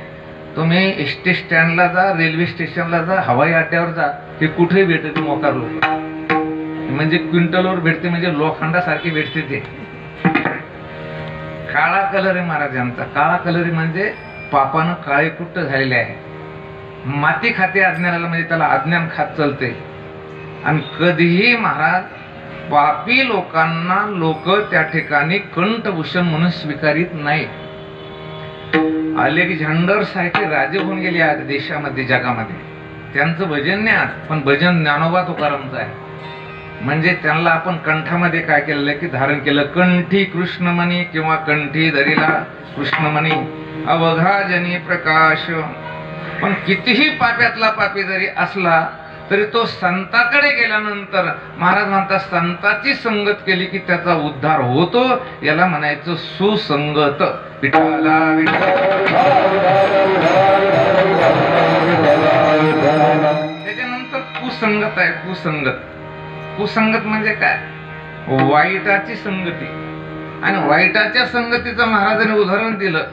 तुम्ही एसटी स्टँडला जा, रेल्वे स्टेशनला जा, हवाई अड्ड्यावर जा, हे कुठे भेटते मोकार लोक. म्हणजे क्विंटलवर भेटते, म्हणजे लोखंडासारखी भेटते. ते काळा कलर आहे महाराजांचा. काळा कलर म्हणजे पापानं काळे कुट्ट झालेले आहे. माती खाते अज्ञानाला, म्हणजे त्याला अज्ञान खात चालते. आणि कधीही महाराज पापी लोकांना लोक त्या ठिकाणी कंठभूषण म्हणून स्वीकारित नाही. अलेक्झांडर सारखे राजे होऊन गेले आज देशामध्ये, जगामध्ये. त्यांचं भजन नाही, पण भजन ज्ञानोबा तुकारामचं आहे. म्हणजे त्यांना आपण कंठामध्ये काय केलेलं की धारण केलं, कंठी कृष्णमणी किंवा कंठी धरिला कृष्णमणी अवघा जनी प्रकाश. पण कितीही पाप्यातला पापी जरी असला तरी तो संताकडे गेल्यानंतर महाराज म्हणतात संताची संगत केली की त्याचा उद्धार होतो. याला म्हणायचं सुसंगत. विठाला त्याच्यानंतर कुसंगत आहे. कुसंगत म्हणजे काय? वाईटाची संगती. आणि वाईटाच्या संगतीचं महाराजांनी उदाहरण दिलं.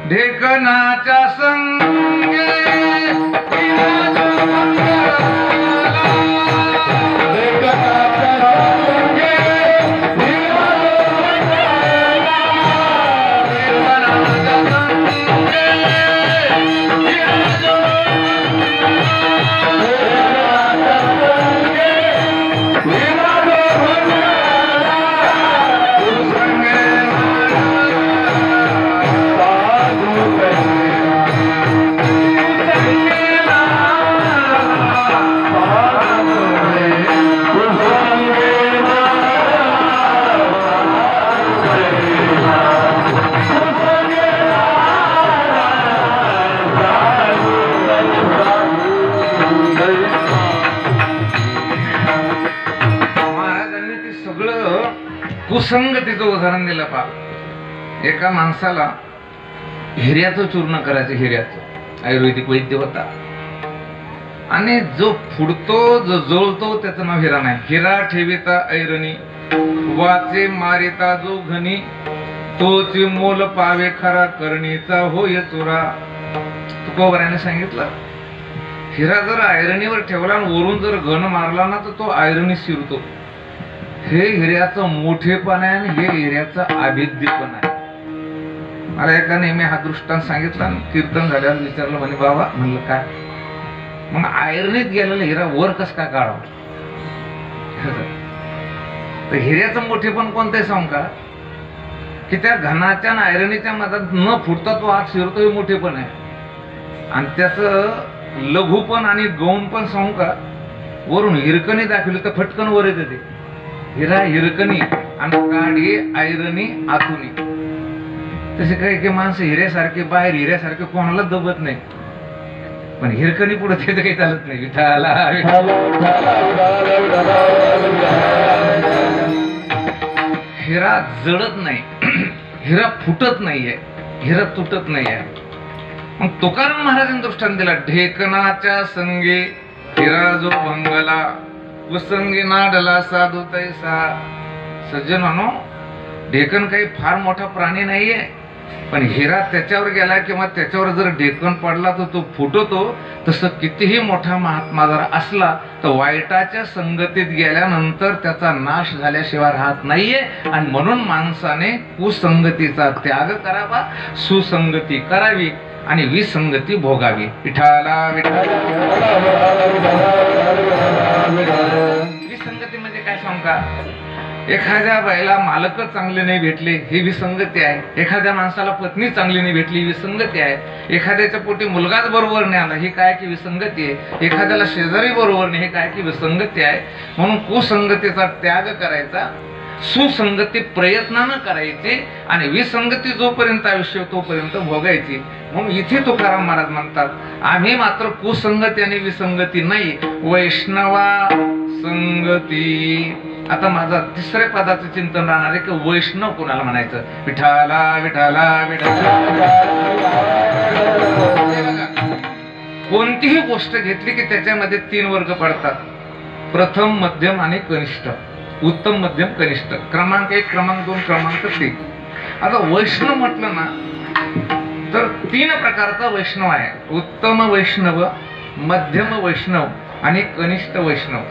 ढेकणाच्या संगे कुसंगतीचं उदाहरण दिलं. पा एका माणसाला हिऱ्याचं चूर्ण करायचं, हिऱ्याचं आयुर्वेदिक वैद्य होता. आणि जो फुडतो जो जळतो त्याचं नाव हिरा नाही. हिरा ठेविता ऐरणी वाचे मारिता जो घनी तोची मोल पावे खरा करणीचा होय चुरा. तुकोबराने सांगितलं हिरा जर ऐरणीवर ठेवला आणि वरून जर घन मारला ना तर तो ऐरणी शिरतो. हे हिऱ्याचं मोठेपण आहे आणि हे हिऱ्याचं अभिद्यपण आहे. मला एका नेहमी हा दृष्टांत सांगितला. कीर्तन झाल्यावर विचारलं, म्हणे बाबा, म्हणलं काय? मग ऐरणीत गेलेला हिरा वर कस काय काढावा? तर हिऱ्याचं मोठेपण कोणतं सांगू का, की त्या घनाच्या आणि आयरनीच्या मधात न फुटता तो आत शिरतो हे मोठेपण आहे. आणि त्याचं लघुपण आणि गौणपण सांगू का, वरून हिरकणी दाखवली तर फटकन वर येते ते. हिरा हिरकणी आणि काडी आयरणी आतुनी. तसे काही माणसं हिऱ्यासारखे बाहेर हिऱ्यासारखे कोणाला दबत नाही, पण हिरकणी पुढे त्याचं काही चालत नाही. विठाला हिरा जळत नाही, हिरा फुटत नाहीये, हिरा तुटत नाहीये. मग तुकाराम महाराजांनी दृष्टांत दिला, ढेकणाच्या संगे हिरा जो भंगला, कुसंगी नाडला साधू तैसा. सज्जनानो, ढेकण काही फार मोठा प्राणी नाहीये, पण हिरा त्याच्यावर गेला किंवा त्याच्यावर जर ढेकण पडला तर तो फुटतो. तसं कितीही मोठा महात्मा जर असला तर वाईटाच्या संगतीत गेल्यानंतर त्याचा नाश झाल्याशिवाय राहत नाहीये. आणि म्हणून माणसाने कुसंगतीचा त्याग करावा, सुसंगती करावी आणि विसंगती भोगावी. विठाला विसंगती म्हणजे काय सांगू का, एखाद्या बाईला मालकच चांगले नाही भेटले ही विसंगती आहे. एखाद्या माणसाला पत्नी चांगली नाही भेटली ही विसंगती आहे. एखाद्याच्या पोटी मुलगाच बरोबर नाही आला ही काय की विसंगती आहे. एखाद्याला शेजारी बरोबर नाही हे काय की विसंगती आहे. म्हणून कुसंगतीचा त्याग करायचा, सुसंगती प्रयत्नानं करायची आणि विसंगती जोपर्यंत आयुष्य तोपर्यंत भोगायची. म्हणून इथे तुकाराम महाराज म्हणतात, आम्ही मात्र कुसंगती आणि विसंगती नाही, वैष्णवा संगती. आता माझा तिसऱ्या पदाचं चिंतन राहणार आहे की वैष्णव कोणाला म्हणायचं. विठाला विठाला विठाला. कोणतीही गोष्ट घेतली की त्याच्यामध्ये 3 वर्ग पडतात, प्रथम, मध्यम आणि कनिष्ठ. उत्तम, मध्यम, कनिष्ठ. क्रमांक 1, क्रमांक 2, क्रमांक 3. आता वैष्णव म्हटलं ना तर 3 प्रकारचा वैष्णव आहे. उत्तम वैष्णव, मध्यम वैष्णव आणि कनिष्ठ वैष्णव.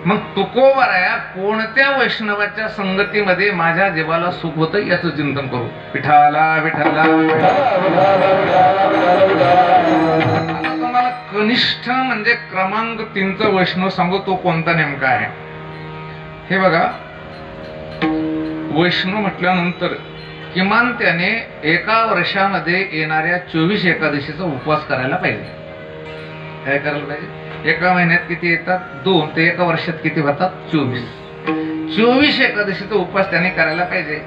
मग तुकोबराया कोणत्या वैष्णवाच्या संगतीमध्ये माझ्या जीवाला सुख होतं याचं चिंतन करू. विठाला विठाला. आता तुम्हाला कनिष्ठ म्हणजे क्रमांक 3चा वैष्णव सांगू, तो कोणता नेमका आहे हे बघा. वैष्णव म्हटल्यानंतर किमान त्याने एका वर्षामध्ये येणाऱ्या 24 एकादशीचा उपवास करायला पाहिजे. काय करायला पाहिजे? एका महिन्यात किती येतात? 2. ते एका वर्षात किती होतात? 24. 24 एकादशीचा उपवास त्याने करायला पाहिजे.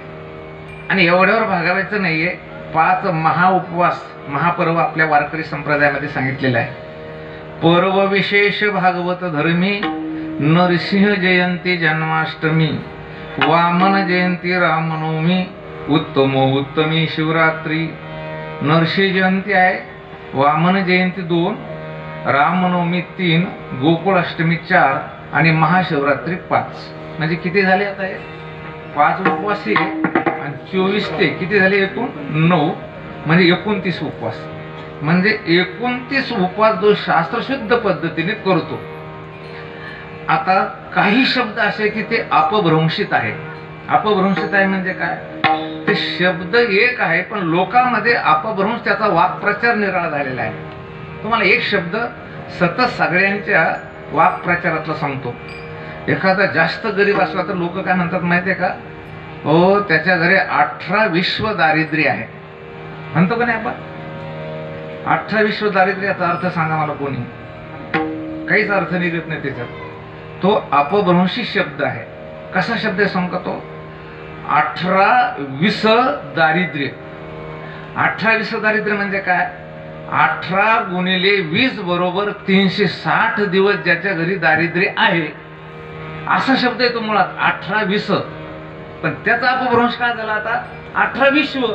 आणि एवढ्यावर भागावायचं नाहीये. 5 महाउपवास, महापर्व आपल्या वारकरी संप्रदायामध्ये सांगितलेला आहे. पर्व विशेष भागवत धर्मी, नरसिंह जयंती जन्माष्टमी, वामन जयंती रामनवमी, उत्तमी शिवरात्री. नरसिंह जयंती आहे, वामन जयंती 2, रामनवमी 3, गोकुळाष्टमी 4 आणि महाशिवरात्री 5. म्हणजे किती झाले आता हे? 5 उपवास आणि 24 ते किती झाले एकूण? 9. म्हणजे 29 उपवास. म्हणजे 29 उपवास जो शास्त्रशुद्ध पद्धतीने करतो. आता काही शब्द असे की ते अपभ्रंशित आहे. अपभ्रंशित आहे म्हणजे काय? ते शब्द एक आहे पण लोकांमध्ये अपभ्रंश त्याचा वाक्प्रचार निराळा झालेला आहे. तुम्हाला एक शब्द सतत सगळ्यांच्या वाक्प्रचारातला सांगतो. एखादा जास्त गरीब असला तर लोक काय म्हणतात माहितीये का? हो, त्याच्या घरी 18 विश्व दारिद्र्य आहे म्हणतो का नाही आपण? 18 विश्व दारिद्र्याचा अर्थ सांगा मला कोणी? काहीच अर्थ निघत नाही त्याच्यात. तो अपभ्रंशी शब्द आहे. कसा शब्द आहे सांगतो तो? 18 विष दारिद्र्य. 18 विष दारिद्र्य म्हणजे काय? 18 गुणिले 20 बरोबर 360 दिवस ज्याच्या घरी दारिद्र्य आहे असा शब्द आहे तो मुळात 18 विष. पण त्याचा अपभ्रंश काय झाला आता? 18 विश्व.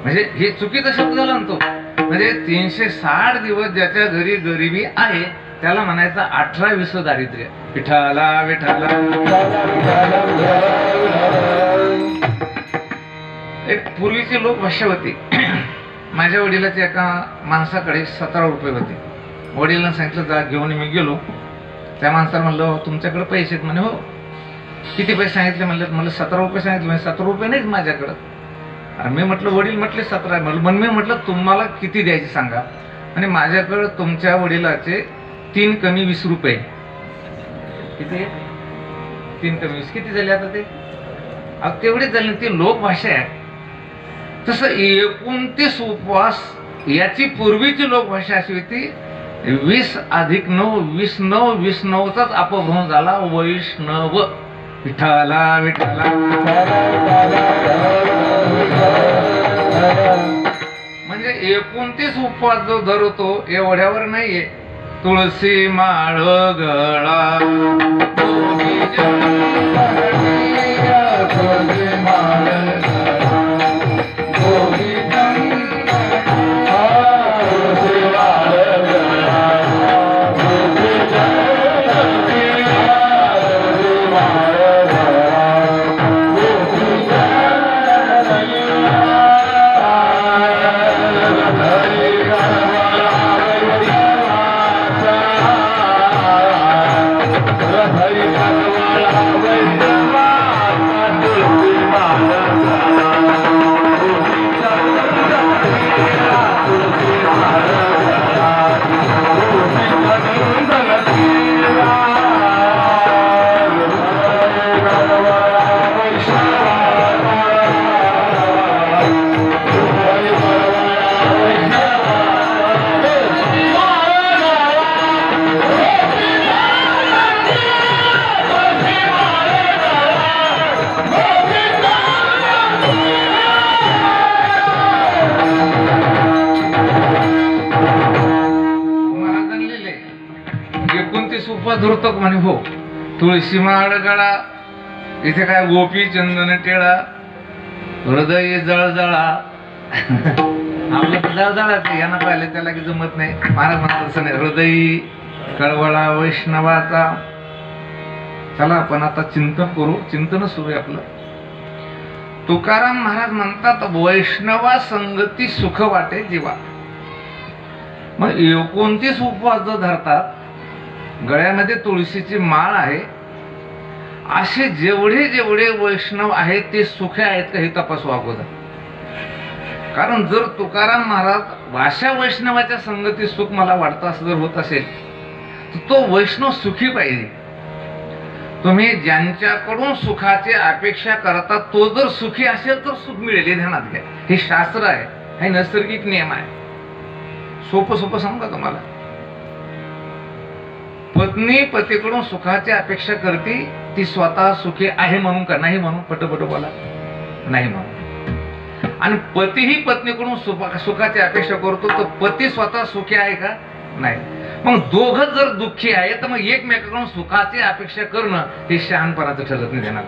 म्हणजे हे चुकीचा शब्द झाला ना तो. म्हणजे 360 दिवस ज्याच्या घरी गरिबी आहे त्याला म्हणायचं 18 विष दारिद्र्य. विठाला विठाला. एक पूर्वीची लोक भाषा होती. माझ्या वडिलाच्या एका माणसाकडे 17 रुपये होते. वडिलांना सांगितलं जा घेऊन. मी गेलो. त्या माणसाला म्हणलं तुमच्याकडे पैसे आहेत म्हणे. हो. किती पैसे सांगितले म्हणलं? मला 17 रुपये सांगितले. म्हणजे 17 रुपये नाहीत माझ्याकडं. आणि मी म्हटलं वडील म्हटले 17. म्हणून मी म्हटलं तुम्हाला किती द्यायचे सांगा. आणि माझ्याकडं तुमच्या वडिलाचे 3 कमी 20 रुपये. किती? 3 कमी 20 किती झाले आता ते? तेवढेच झाले. ती लोकभाषा आहे. तसं 29 उपवास याची पूर्वीची लोकभाषा अशी होती. 20 अधिक 9 29 29चाच अपभ्रंश झाला वैष्णव. विठ्ठला विठ्ठला म्हणजे 29 उपवास जो धरतो एवढ्यावर नाहीये. तुळशी माळ गळा धरतो म्हणे. हो, तुळशी माळ गळा. इथे काय गोपी चंदन टेळा हृदय जळजळा. आपलं जळजळा यांना पाहिलं त्याला की जमत नाही. महाराज म्हणतात तसं नाही. हृदय कळवळा वैष्णवाचा. चला आपण आता चिंतन करू. चिंतन सुरू आहे आपलं. तुकाराम महाराज म्हणतात वैष्णवा संगती सुख वाटे जीवा. मग 29 उपवास जो धरतात, गळ्यामध्ये तुळशीची माळ आहे, असे जेवढे जेवढे वैष्णव आहेत ते सुखे आहेत का हे तपासू अगोदर. कारण जर तुकाराम महाराज भाषा वैष्णवाच्या संगती सुख मला वाटतं असं जर होत असेल तर तो वैष्णव सुखी पाहिजे. तुम्ही ज्यांच्याकडून सुखाची अपेक्षा करता तो जर सुखी असेल तर सुख मिळेल हे ध्यानात घ्या. हे शास्त्र आहे, हे नैसर्गिक नियम आहे. सोपं सोपं सांगू का तुम्हाला. पत्नी पतीकडून सुखाची अपेक्षा करते, ती स्वतः सुखी आहे म्हणून का नाही म्हणून पटपट बोला नाही म्हणून. आणि पतीही पत्नीकडून सुखाची अपेक्षा करतो तर पती स्वतः सुखी आहे का नाही. मग दोघं जर दुःखी आहे तर मग एकमेकाकडून सुखाची अपेक्षा करणं हे शहाणपणाचं ठरत नाही. देणार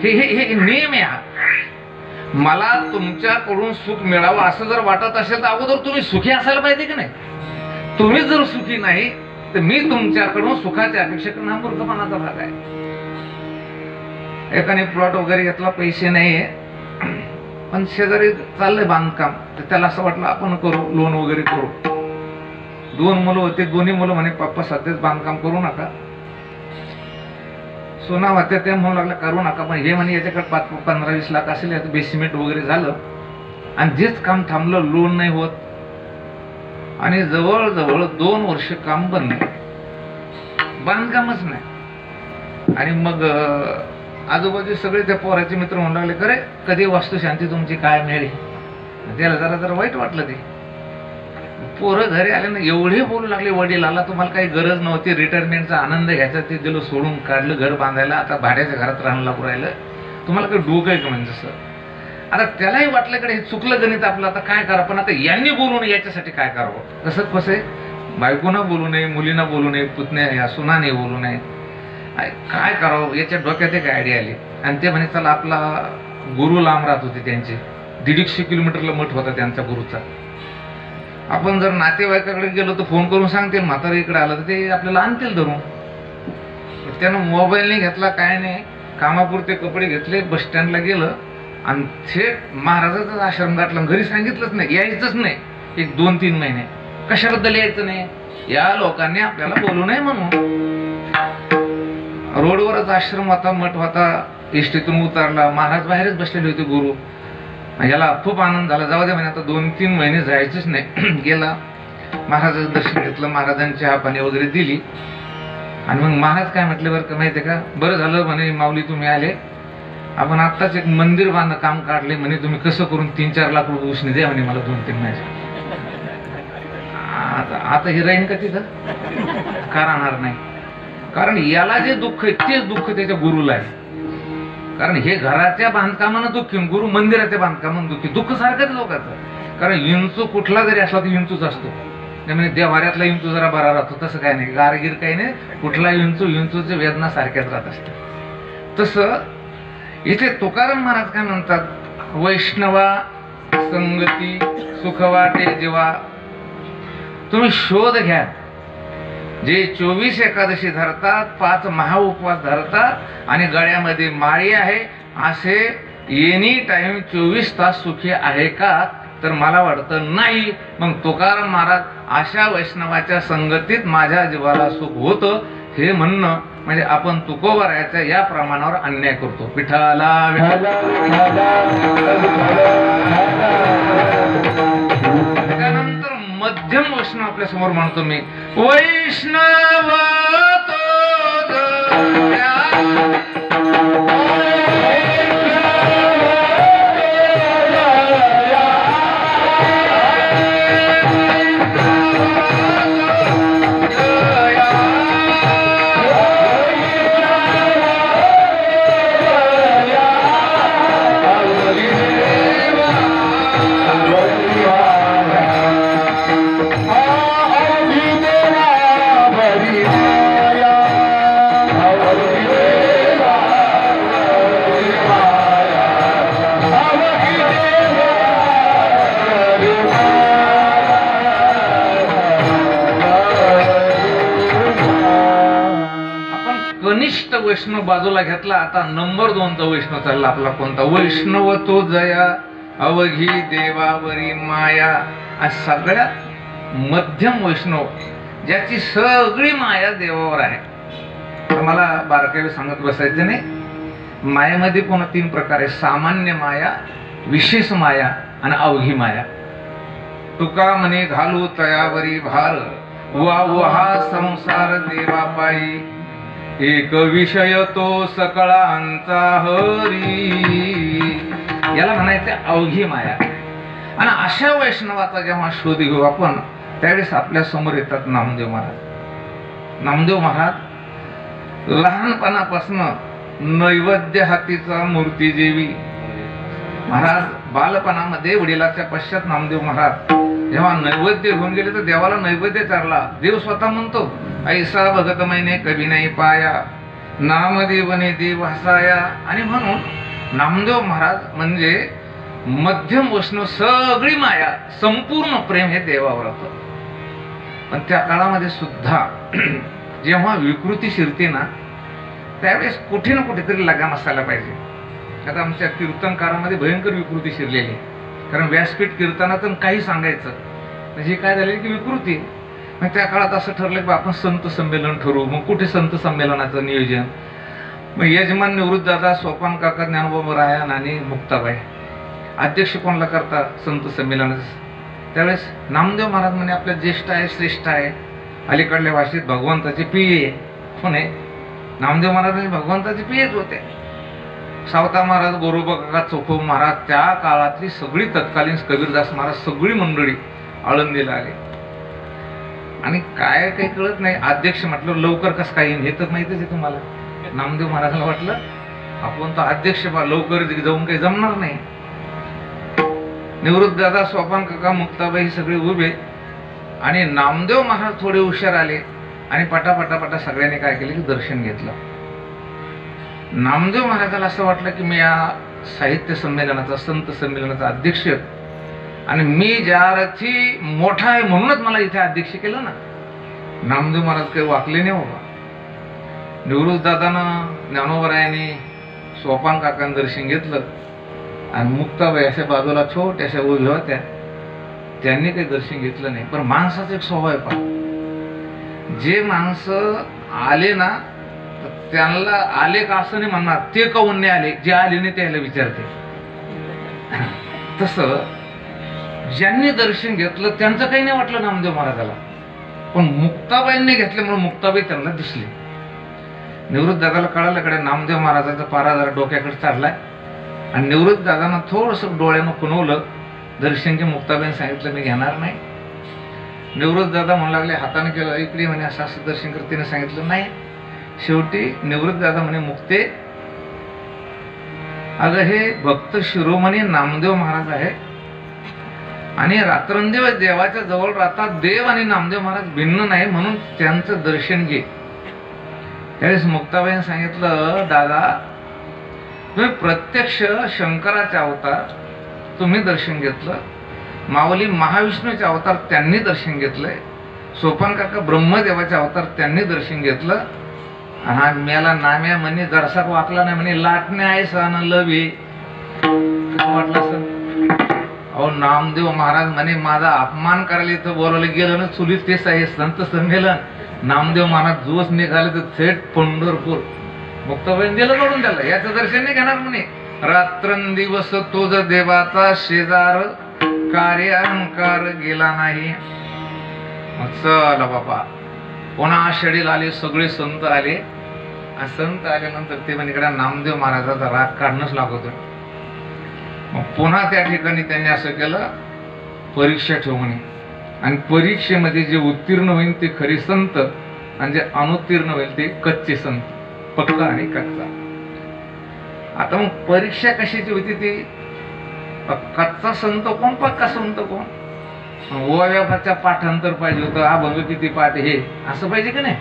हे नियम आहे. मला तुमच्याकडून सुख मिळावं असं जर वाटत असेल तर अगोदर तुम्ही सुखी असायला पाहिजे की नाही. तुम्ही जर सुखी नाही तर मी तुमच्याकडून सुखाची अपेक्षा करणं हा मूर्खपणाचा भाग आहे. एकाने प्लॉट वगैरे घेतला, पैसे नाहीये, पण शेजारी चाललंय बांधकाम, तर त्याला असं वाटलं आपण करू, लोन वगैरे करू. 2 मुलं होते, दोन्ही मुलं म्हणे पप्पा सध्याच बांधकाम करू नका. सोना होत्या ते म्हणू लागला करू नका, पण हे म्हणे याच्याकडे 15-20 लाख असेल, बेसिमेंट वगैरे झालं आणि जेच काम थांबलं, लोन नाही होत आणि जवळजवळ 2 वर्ष काम बंद नाही, बांधकामच नाही. आणि मग आजूबाजू सगळे त्या पोराचे मित्र म्हणू लागले करे कधी वास्तुशांती तुमची काय मिळेल. त्याला जरा वाईट वाटलं. ते पोरं घरी आले ना एवढे बोलू लागले, वडिलाला तुम्हाला काही गरज नव्हती, रिटायरमेंटचा आनंद घ्यायचा, ते दिलं सोडून काढलं, घर बांधायला, आता भाड्याच्या घरात राहायला लागू राहिलं, तुम्हाला काही डोकं आहे का म्हणजे. जसं आता त्यालाही वाटलं कडे हे चुकलं गणित आपलं, आता काय करा. पण आता यांनी बोलू नये याच्यासाठी काय करावं. तसंच कसं आहे, बायकोनं बोलू नये, मुलीनं बोलू नये, पुतण्या सुनाने बोलू नये, काय करावं याच्या डोक्यात एक आयडिया आली. आणि ते म्हणे चला आपला गुरु लांब राहत होते, त्यांचे 150 किलोमीटरला मठ होता त्यांचा गुरुचा. आपण जर नातेवाईकाकडे गेलो तर फोन करून सांगतील म्हातारा इकडे आलं तर ते आपल्याला आणतील धरून. त्यानं मोबाईल नाही घेतला, काय नाही, कामापुरते कपडे घेतले, बस स्टँडला गेलं आणि थेट महाराजाचाच आश्रम गाठला. घरी सांगितलंच नाही, यायचंच नाही 1-2-3 महिने. कशाबद्दल यायचं नाही, या लोकांनी आपल्याला बोलू नये म्हणून. रोडवरच आश्रम होता, मठ होता. एसटीतून उतरला, महाराज बाहेरच बसलेले होते गुरु. याला खूप आनंद झाला, जाऊ दे म्हणे आता 2-3 महिने जायचंच नाही. गेला, महाराजाचं दर्शन घेतलं, महाराजांची चहा पाणी वगैरे दिली आणि मग महाराज काय म्हटले बरं का माहितीये का, बरं झालं म्हणे माऊली तुम्ही आले, आपण आत्ताच एक मंदिर बांधणं काम काढले म्हणे, तुम्ही कसं करून 3-4 लाख रुपये उसने द्या म्हणे मला 2-3 महिन्याचे. आता हे राहीन का तिथं? का राहणार नाही? कारण याला जे दुःख आहे तेच दुःख त्याच्या गुरुला आहे. कारण हे घराच्या बांधकामानं दुःखी, गुरु मंदिराच्या बांधकामानं दुःखी, दुःख सारखंच लोकांचं. कारण विंचू कुठला जरी असला तर विंचूच असतो. त्यामुळे देवाऱ्यातला विंचू जरा बरा राहतो, तसं काही नाही. गारगीर काही नाही, कुठला विंचूच्या वेदना सारख्याच राहत असतात. तसं इथे तुकाराम महाराज काय म्हणतात, वैष्णवा संगती सुख वाटे जेव्हा. तुम्ही शोध घ्या, जे 24 एकादशी धरतात, 5 महाउपवास धरतात आणि गळ्यामध्ये माळी आहे, असे एनी टाइम 24 तास सुखी आहे का? तर मला वाटतं नाही. मग तुकाराम महाराज अशा वैष्णवाच्या संगतीत माझ्या जीवाला सुख होतं हे म्हणणं म्हणजे आपण तुकोबरायाच्या या प्रमाणावर अन्याय करतो. विठ्ठला त्यानंतर मध्यम वैष्णव आपल्या समोर म्हणतो मी, वैष्णव वैष्णव बाजूला घेतला. आता नंबर 2चा वैष्णव चालला आपला. कोणता? वैष्णव तो जया अवघी देवावरी माया. सगळ्यात मध्यम वैष्णव ज्याची सगळी माया देवावर आहे. तर मला बारकावे सांगत बसायचं नाही. मायेमध्ये पुन्हा 3 प्रकार आहे, सामान्य माया, विशेष माया आणि अवघी माया. तुका म्हणे घालू तयावरी भार, वा संसार देवा पायी, एक विषय तो सकळांचा हरी. याला म्हणायचं अवघी माया. आणि अशा वैष्णवाचा जेव्हा शोध घेऊ आपण, त्यावेळेस आपल्या समोर येतात नामदेव महाराज. नामदेव महाराज लहानपणापासून नैवेद्य हातीचा मूर्ती जेवी. महाराज बालपणामध्ये वडिलाच्या पश्चात नामदेव महाराज जेव्हा नैवेद्य घेऊन गेले तर देवाला नैवेद्य चारला. देव स्वतः म्हणतो, ऐसा भगत मैने कभी नाही पाया, नामदेवने देव हसाया. आणि म्हणून नामदेव महाराज म्हणजे मध्यम वैष्णव, सगळी माया, संपूर्ण प्रेम हे देवावर होतं. पण त्या काळामध्ये सुद्धा जेव्हा विकृती शिरते ना, त्यावेळेस कुठे ना कुठेतरी लगाम असायला पाहिजे. आता आमच्या कीर्तनकारामध्ये भयंकर विकृती शिरलेली. कारण व्यासपीठ कीर्तनातून काही सांगायचं म्हणजे काय झालं की विकृती. मग त्या काळात असं ठरलं की आपण संत संमेलन ठरवू. मग कुठे संत संमेलनाचं नियोजन? मग यजमान निवृत्त दादा, सोपान काका, ज्ञानोबा राया आणि मुक्ताबाई अध्यक्ष कोणाला करतात संत संमेलनाचं. त्यावेळेस नामदेव महाराज म्हणे आपल्या ज्येष्ठ आहे, श्रेष्ठ आहे, अलीकडल्या भाषेत भगवंताचे पिये. कोणे? नामदेव महाराज भगवंताचे पियेच होते. सावता महाराज, गोरोबा काका, चोखो महाराज, त्या काळातली सगळी तत्कालीन कबीरदास महाराज सगळी मंडळी आळंदीला आले. आणि काय काही कळत नाही. अध्यक्ष म्हटलं लवकर कसं काय येईन हे तर माहितीच आहे तुम्हाला. नामदेव महाराजांना वाटलं आपण तर अध्यक्ष लवकर जाऊन काही जमणार नाही. निवृत्त दादा, सोपान काका, मुक्ताबाई सगळे उभे आणि नामदेव महाराज थोडे हुशार आले आणि पटापटा सगळ्यांनी काय केलं की दर्शन घेतलं. नामदेव महाराजाला असं वाटलं की मी या साहित्य संमेलनाचा, संत संमेलनाचा अध्यक्ष आणि मी ज्या अर्थी मोठा आहे म्हणूनच मला इथे अध्यक्ष केलं ना. नामदेव महाराज काही वाकले नाही बाबा. निवृत्त दादानं, ज्ञानोबरायाने, सोपान काकांनी दर्शन घेतलं आणि मुक्ताबाई अशा बाजूला छोट्याशा उभ्या होत्या, त्यांनी काही दर्शन घेतलं नाही. पण माणसाचा एक स्वभाव आहे पहा, जे माणसं आले ना तर त्यांना आले का असं नाही म्हणणार, ते काहून नाही आले, जे आले नाही त्याला विचारते. तसं ज्यांनी दर्शन घेतलं त्यांचं काही नाही वाटलं नामदेव महाराजाला, पण मुक्ताबाईंनी घेतल्यामुळे मुक्ताबाई त्यांना दिसली. निवृत्त दादाला कळालं कडे नामदेव महाराजाचा पारा जरा डोक्याकडे चढलाय आणि निवृत्त दादांना थोडंसं डोळ्यानं खुणवलं. दर्शनची मुक्ताबाईन सांगितलं मी घेणार नाही. निवृत्त दादा म्हणू लागले हाताने केलं इकडे म्हणे असं असं दर्शन कर. तिने सांगितलं नाही. शेवटी निवृत्त दादा म्हणे मुक्ते अगं हे भक्त शिरोमणी नामदेव महाराज आहे आणि रात्रंदिवस देवाच्या जवळ राहतात. देव आणि नामदेव महाराज भिन्न नाही म्हणून त्यांचं दर्शन घे. त्यावेळेस मुक्ताबाईने सांगितलं दादा तुम्ही प्रत्यक्ष शंकराचे अवतार तुम्ही दर्शन घेतलं. माऊली महाविष्णूचे अवतार त्यांनी दर्शन घेतलंय. सोपान काका ब्रह्मदेवाचे अवतार त्यांनी दर्शन घेतलं. हा मेला नाम्या म्हणे जरसा वाकला नाही म्हणे लाटणे आहे सण लवे वाटलं सर. अहो नामदेव महाराज म्हणे माझा अपमान करायला इथं बोलवलं गेलं ना चुलीत तेच आहे संत संमेलन. नामदेव महाराज जोस निघाले तर थेट पंढरपूर. मुक्ताबाईन दिलं करून त्याला याचं दर्शन नाही घेणार म्हणे. रात्रंदिवस तोज देवाचा शेजार कार्य अहंकार गेला नाही. चला बाबा पुन्हा आषाढीला आले सगळे संत आले. संत आल्यानंतर ते म्हणजे नामदेव महाराजाचा राग काढणंच लागत. मग पुन्हा त्या ठिकाणी त्यांनी असं केलं परीक्षा ठेवणे आणि परीक्षेमध्ये जे उत्तीर्ण होईल ते खरे संत आणि जे अनुत्तीर्ण होईल ते कच्चे संत. पक्का आणि कच्चा. आता मग परीक्षा कशाची होती ती कच्चा संत कोण पक्का संत कोण. ओव्याच्या पाठांतर पाहिजे होतं अभंग किती पाठ हे असं पाहिजे की नाही.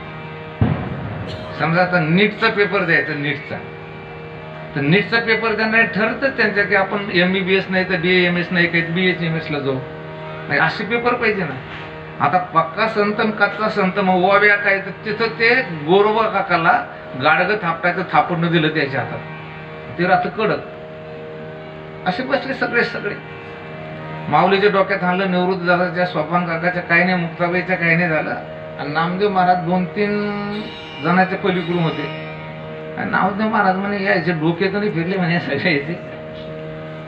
समजा आता नीटचा पेपर द्यायचा नीटचा तर नीटचा पेपर त्यांना ठरतच त्यांच्या की आपण MBBS नाही तर BAMS नाही काही BHMS ला जाऊ असे पेपर पाहिजे ना. आता पक्का संत कच्चा संत मग ओव्या काय तर तिथं ते गोरोबा काकाला गाडगं थापटायचं थापडणं दिलं त्याच्या हातात ते राहतं कडक. असे बसले सगळे सगळे. माऊलीच्या डोक्यात आणलं निवृत्त दादाच्या सोपान काकाच्या काही नाही मुक्ताबाईच्या काही नाही झालं. आणि नामदेव महाराज 2-3 जणांच्या पलीकडून होते. आणि नामदेव महाराज म्हणे यायचे डोक्यातून फिरले म्हणे सगळ्याचे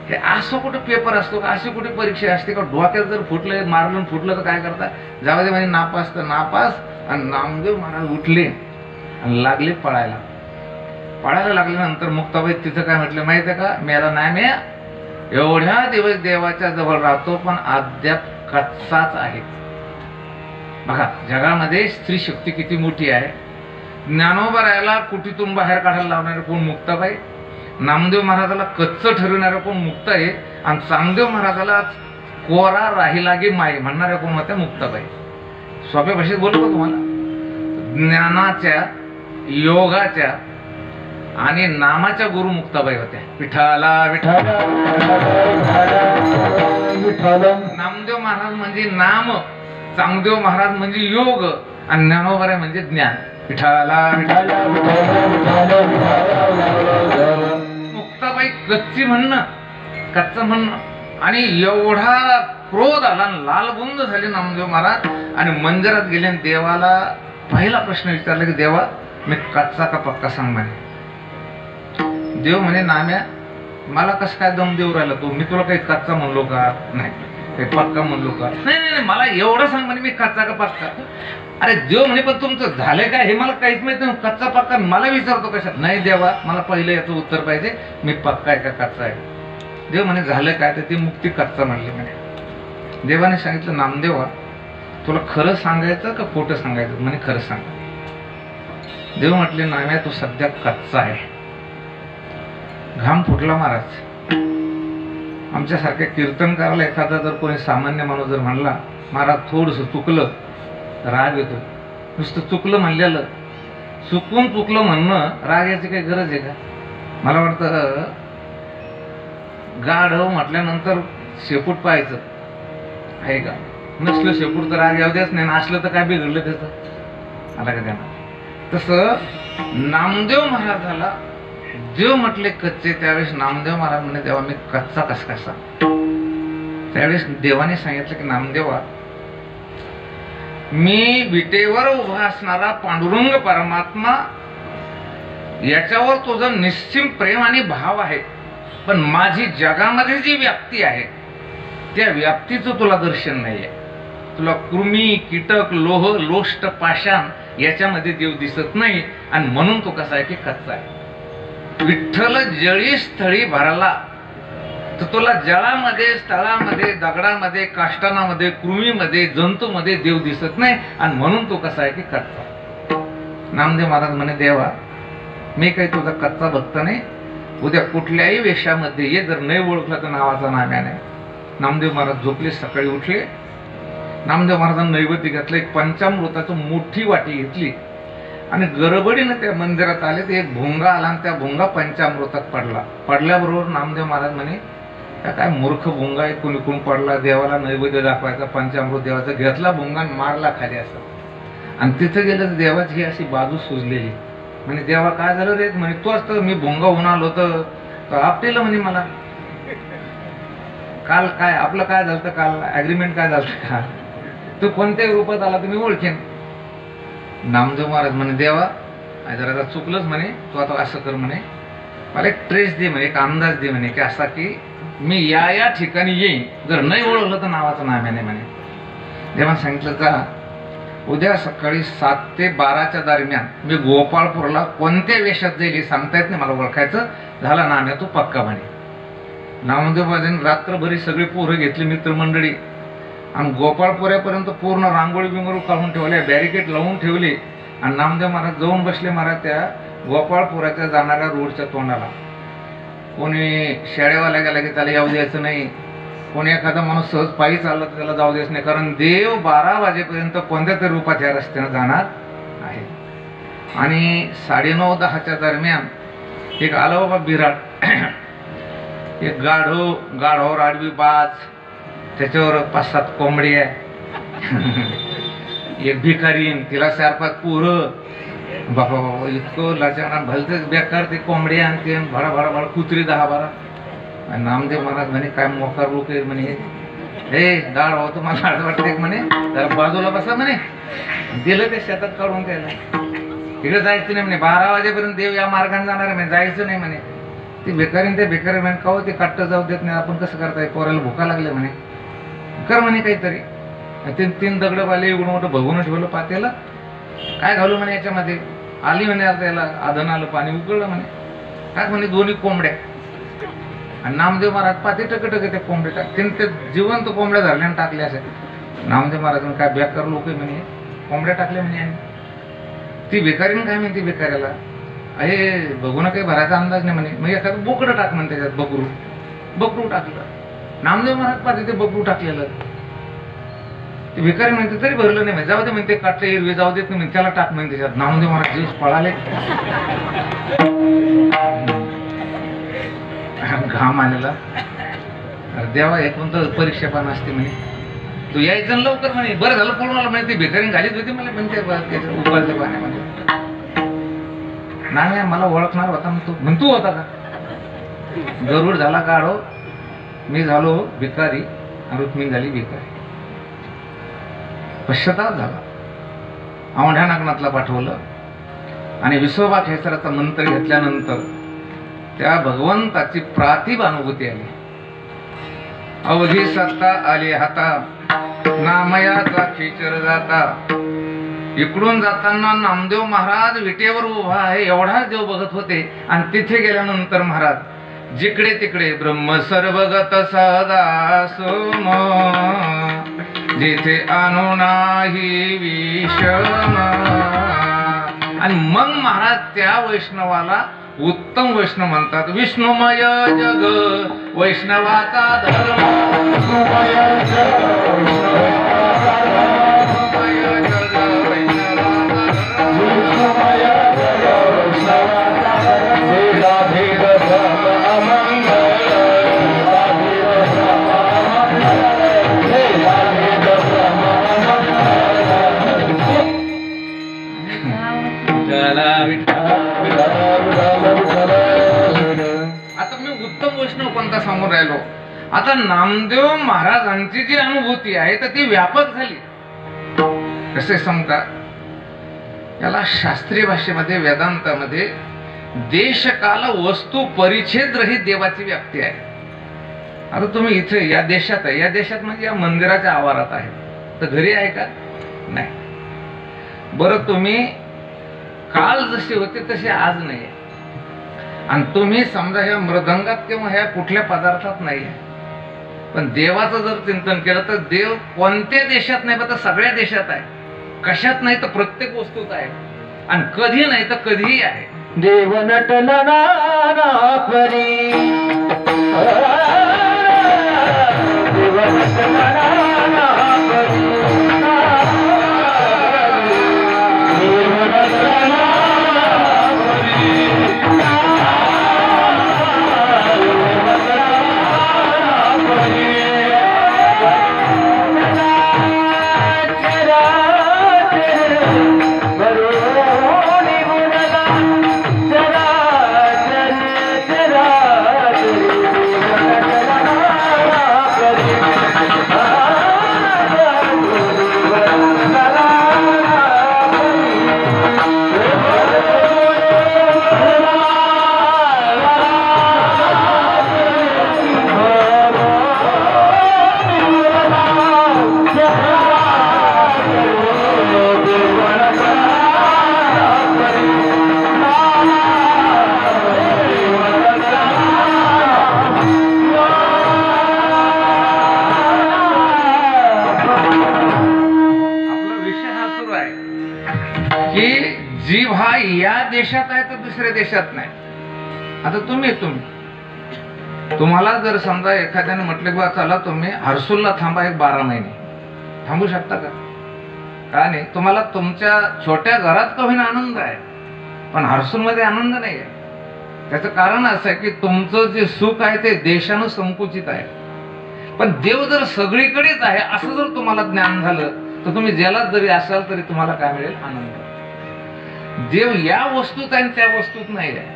हे असं कुठं पेपर असतो का अशी कुठे परीक्षा असते का. डोक्यात जर फुटलं मारलं फुटलं तर काय करता जाऊ दे म्हणे नापास तर नापास. आणि नामदेव महाराज उठले आणि लागले पळायला. पळायला लागल्यानंतर मुक्ताबाई तिथं काय म्हटलं माहिती आहे का मेला नाही मी एवढ्या दिवस देवाच्या जवळ राहतो पण अद्याप कच्चाच आहे. बघा जगामध्ये स्त्री शक्ती किती मोठी आहे. ज्ञानोबा राहायला कुटीतून बाहेर काढायला लावणारे कोण मुक्ताबाई. नामदेव महाराजाला कच्च ठरवणारा कोण मुक्त आहे. आणि चांगदेव महाराजाला कोरा राहिला गे माई म्हणणाऱ्या कोण होत्या मुक्ताबाई. सोप्या भाषेत बोलतो तुम्हाला. ज्ञानाच्या योगाच्या आणि नामाच्या गुरु मुक्ताबाई होत्या. विठाला विठाला नामदेव महाराज म्हणजे नाम चांगदेव महाराज म्हणजे योग आणि ज्ञानोबा म्हणजे ज्ञान. विठाला विठाला मुक्ताबाई कच्ची म्हणणं कच्चं म्हणणं आणि एवढा क्रोध आला लालबुंद झाले नामदेव महाराज आणि मंदिरात गेले आणि देवाला पहिला प्रश्न विचारला की देवा मी कच्चा का पक्का सांग म्हणे. देव म्हणे नाम्या मला कसं काय दम देऊ राहिला तू. मी तुला काही कच्चा म्हणलो का नाही काही पक्का म्हणलो का नाही नाही मला एवढं सांग म्हणे मी कच्चा का पक्का. अरे देव म्हणे पण तुमचं झालंय काय हे मला काहीच माहित नाही. कच्चा पक्का मला विचारतो कशात. नाही देवा मला पहिलं याचं उत्तर पाहिजे मी पक्का आहे का कच्चा आहे. देव म्हणे झालं काय तर ती मुक्ती कच्चा म्हणली म्हणे. देवाने सांगितलं नामदेवा तुला खरं सांगायचं का खोटं सांगायचं म्हणे खरं सांग. देव म्हटले नाम्या तू सध्या कच्चा आहे. घाम फुटला महाराज. आमच्यासारख्या कीर्तनकाराला एखादा जर कोणी सामान्य माणूस जर म्हणला महाराज थोडस चुकलं राग येतो. नुसतं चुकलं म्हणलेलं चुकून चुकलं म्हणणं राग याची काही गरज आहे का. मला वाटतं गाढव म्हटल्यानंतर शेपूट पाहायचं आहे का. नसलं शेपूट तर राग येऊ द्याच नाही. असलं तर काय बिघडलं त्याचं आला का त्यांना. तसं नामदेव महाराजाला देव म्हटले कच्चे त्यावेळेस नामदेव महाराज म्हणे देवा मी कच्चा कसा. त्यावेळेस देवाने सांगितलं की नामदेवा मी विटेवर उभा असणारा पांडुरंग परमात्मा याच्यावर तुझं निश्चिम प्रेम आणि भाव आहे. पण माझी जगामध्ये जी व्याप्ती आहे त्या व्याप्तीचं तुला दर्शन नाहीये. तुला कृमी कीटक लोह लोष्ट पाषाण याच्यामध्ये देव दिसत नाही आणि म्हणून तो कसा आहे की कच्चा आहे. विठ्ठल जळी स्थळी भरला तर तुला जळामध्ये, स्थळामध्ये, दगडामध्ये, काष्टानामध्ये, कृमीमध्ये, जंतूमध्ये देव दिसत नाही आणि म्हणून तो कसा आहे की कच्चा. नामदेव महाराज म्हणे, देवा मी काही तुझा कच्चा भक्त नाही, उद्या कुठल्याही वेशामध्ये ये, जर नाही ओळखला तर नावाचा नाम्या नाही. नामदेव महाराज झोपले, सकाळी उठले. नामदेव महाराजांनी नैवेद्य घेतलं, एक पंचामृताची मोठी वाटी घेतली आणि गडबडीनं त्या मंदिरात आले. ते एक भोंगा आला आणि त्या भोंगा पंचामृतात पडला. पडल्याबरोबर नामदेव महाराज म्हणे, काय मूर्ख भोंगा आहे, कोणी कोण पडला, देवाला नैवेद्य दाखवायचा, पंचामृत देवाचा. घेतला भोंगा आणि मारला खाली असं. आणि तिथं गेलं तर देवाची अशी बाजू सुजलेली. म्हणे, देवा काय झालं रे? म्हणे, तू असतं मी भोंगा होऊन आलो तर आपटेलं म्हणे मला. काल काय आपलं काय झालं, काल ऍग्रीमेंट काय झालं का? तू कोणत्याही रूपात आला तुम्ही ओळखेन. नामदेव महाराज म्हणे, देवा जरा चुकलंच म्हणे, तू आता असं कर म्हणे, मला एक ट्रेस दे म्हणे, एक अंदाज दे म्हणे की असा की मी या ठिकाणी येईन, जर नाही ओळखलं तर नावाचं नाम आहे म्हणे. देवाने सांगितलं, जा उद्या सकाळी 7 ते 12च्या दरम्यान मी गोपाळपूरला कोणत्या वेशात जाईल हे सांगता येत नाही, मला ओळखायचं झाला नाम आहे तू पक्का म्हणे. नामदेव महाराजांनी रात्रभरी सगळी पोरं घेतली, मित्रमंडळी, आणि गोपाळपुऱ्यापर्यंत पूर्ण रांगोळी बिंगोळी काढून ठेवल्या, बॅरिकेड लावून ठेवली. आणि नामदेव महाराज जाऊन बसले महाराज त्या गोपाळपुराच्या जाणाऱ्या रोडच्या तोंडाला. कोणी शेळेवाला गेला की त्याला येऊ द्यायचं नाही, कोणी एखादा माणूस सहज पायी चालला तर त्याला जाऊ द्यायचं नाही, कारण देव 12 वाजेपर्यंत कोणत्या तरी रूपात या रस्त्यानं जाणार आहे. आणि 9:30-10च्या दरम्यान एक आला बाबा बिराट, एक गाढवावर आडवी बाज, त्याच्यावर 5-7 कोंबडी आहे, एक भिकारीन, तिला 4-5 पोरं. बाबा बाबा इतकं लाचाना भलतेच बेकार ते कोंबडी आणते, भडा भडा भडा कुत्री 10-12. नामदेव महाराज म्हणे, काय मोकार लोक आहे म्हणे, हे गाड हो तुम्हाला आज वाटते म्हणे, तर बाजूला बसा म्हणे. दिलं ते शेतात काढून त्याला. इकडे जायचं नाही म्हणे, 12 वाजेपर्यंत देव या मार्गाने जाणार म्हणे, जायचं नाही म्हणे. ती भिकारीन ते भिकारी म्हणे, का ते काट्ट जाऊ देत नाही, आपण कसं करताय, पोराला भुका लागले म्हणे, कर म्हणे काहीतरी. 3 दगड बाले एवढं मोठं बघून ठेवलं पातेलं, काय घालू म्हणे याच्यामध्ये. आली म्हणे, आता याला आधन आलं, पाणी उकळलं म्हणे, काय म्हणे 2 कोंबड्या. आणि नामदेव महाराज पाते टकटक ते कोंबडे टाकते, ते जिवंत कोंबड्या धरल्या आणि टाकल्या असे. नामदेव महाराज काय बेकार लोक आहे म्हणे, कोंबड्या टाकल्या म्हणे. ती भिकारीने काय म्हणते भिकाऱ्याला, अरे बघून काही भरायचा अंदाज नाही म्हणे, मग एखादं बोकडं टाक म्हणे त्याच्यात, बकरू टाकलं. नामदेव महाराज पाहते ते बकरू टाकलेलं. ते भिकारी म्हणते तरी भरलं नाही, जाऊ दे म्हणते, काटले हिरवे जाऊ देत नाही, त्याला टाक म्हणे त्याच्यात. नामदेव महाराज दिवस पळाले, घाम आलेला. देवा एक म्हणतो परीक्षा पान असते म्हणे, तू यायचं लवकर म्हणे, बरं झालं पळून आलं म्हणे. ती भिकारी घालीत होती मला म्हणते उकळत्या पाण्यामध्ये. नाही मला ओळखणार होता म्हणतो होता का. गरुड झाला गाढव, मी झालो भिकारी, रुक्मिणी झाली भिकारी. पश्चाताप झाला. औंढ्या नागनाथला पाठवलं आणि विसोबा खेचराचा मंत्र घेतल्यानंतर त्या भगवंताची प्रातिभानुभूती आली. अवघी सत्ता आली हाता, नामयाचा खेचर जाता. इकडून जाताना नामदेव महाराज विटेवर उभा आहे एवढाच देव बघत होते. आणि तिथे गेल्यानंतर महाराज जिकडे तिकडे ब्रह्म सर्वगत सदा सोम, जिथे अनु नाही विषम. आणि मग महाराज त्या वैष्णवाला उत्तम वैष्णव म्हणतात. विष्णुमय जग वैष्णवाचा धर्म, आता मी उत्तम वैष्णव कोणता सांगून राहिलो. आता नामदेव महाराजांची जी अनुभूती आहे तर ती व्यापक झाली. कसे समजा, याला शास्त्रीय भाषेमध्ये वेदांतामध्ये देशकाल वस्तू परिच्छेद रहित देवाची व्याप्ती आहे. आता तुम्ही इथे या देशात आहे, या देशात म्हणजे या मंदिराच्या आवारात आहे, तर घरी आहे का? नाही. बरं तुम्ही काल जसे होते तसे आज नाही, आणि तुम्ही समजा ह्या मृदंगात किंवा ह्या कुठल्या पदार्थात नाही, पण देवाचं जर चिंतन केलं तर देव कोणत्या देशात नाही तर सगळ्या देशात आहे, कशात नाही तर प्रत्येक वस्तूत आहे, आणि कधी नाही तर कधीही आहे. देव नटला नाना परी, देव नटला नाना परी, देव नटला नाना परी, जीव हा या देशात आहे तर दुसऱ्या देशात नाही. आता तुम्हाला जर समजा एखाद्याने म्हटले बा चला तुम्ही हर्सूलला थांबा 12 महिने, थांबू शकता का? का नाही? तुम्हाला तुमच्या छोट्या घरात का होईना आनंद आहे, पण हर्सूलमध्ये आनंद नाही आहे. त्याचं कारण असं आहे की तुमचं जे सुख आहे ते देशानं संकुचित आहे, पण देव जर सगळीकडेच आहे असं जर तुम्हाला ज्ञान झालं तर तुम्ही ज्याला जरी असाल तरी तुम्हाला काय मिळेल? आनंद. देव या वस्तूत आहे त्या वस्तूत नाही आहे.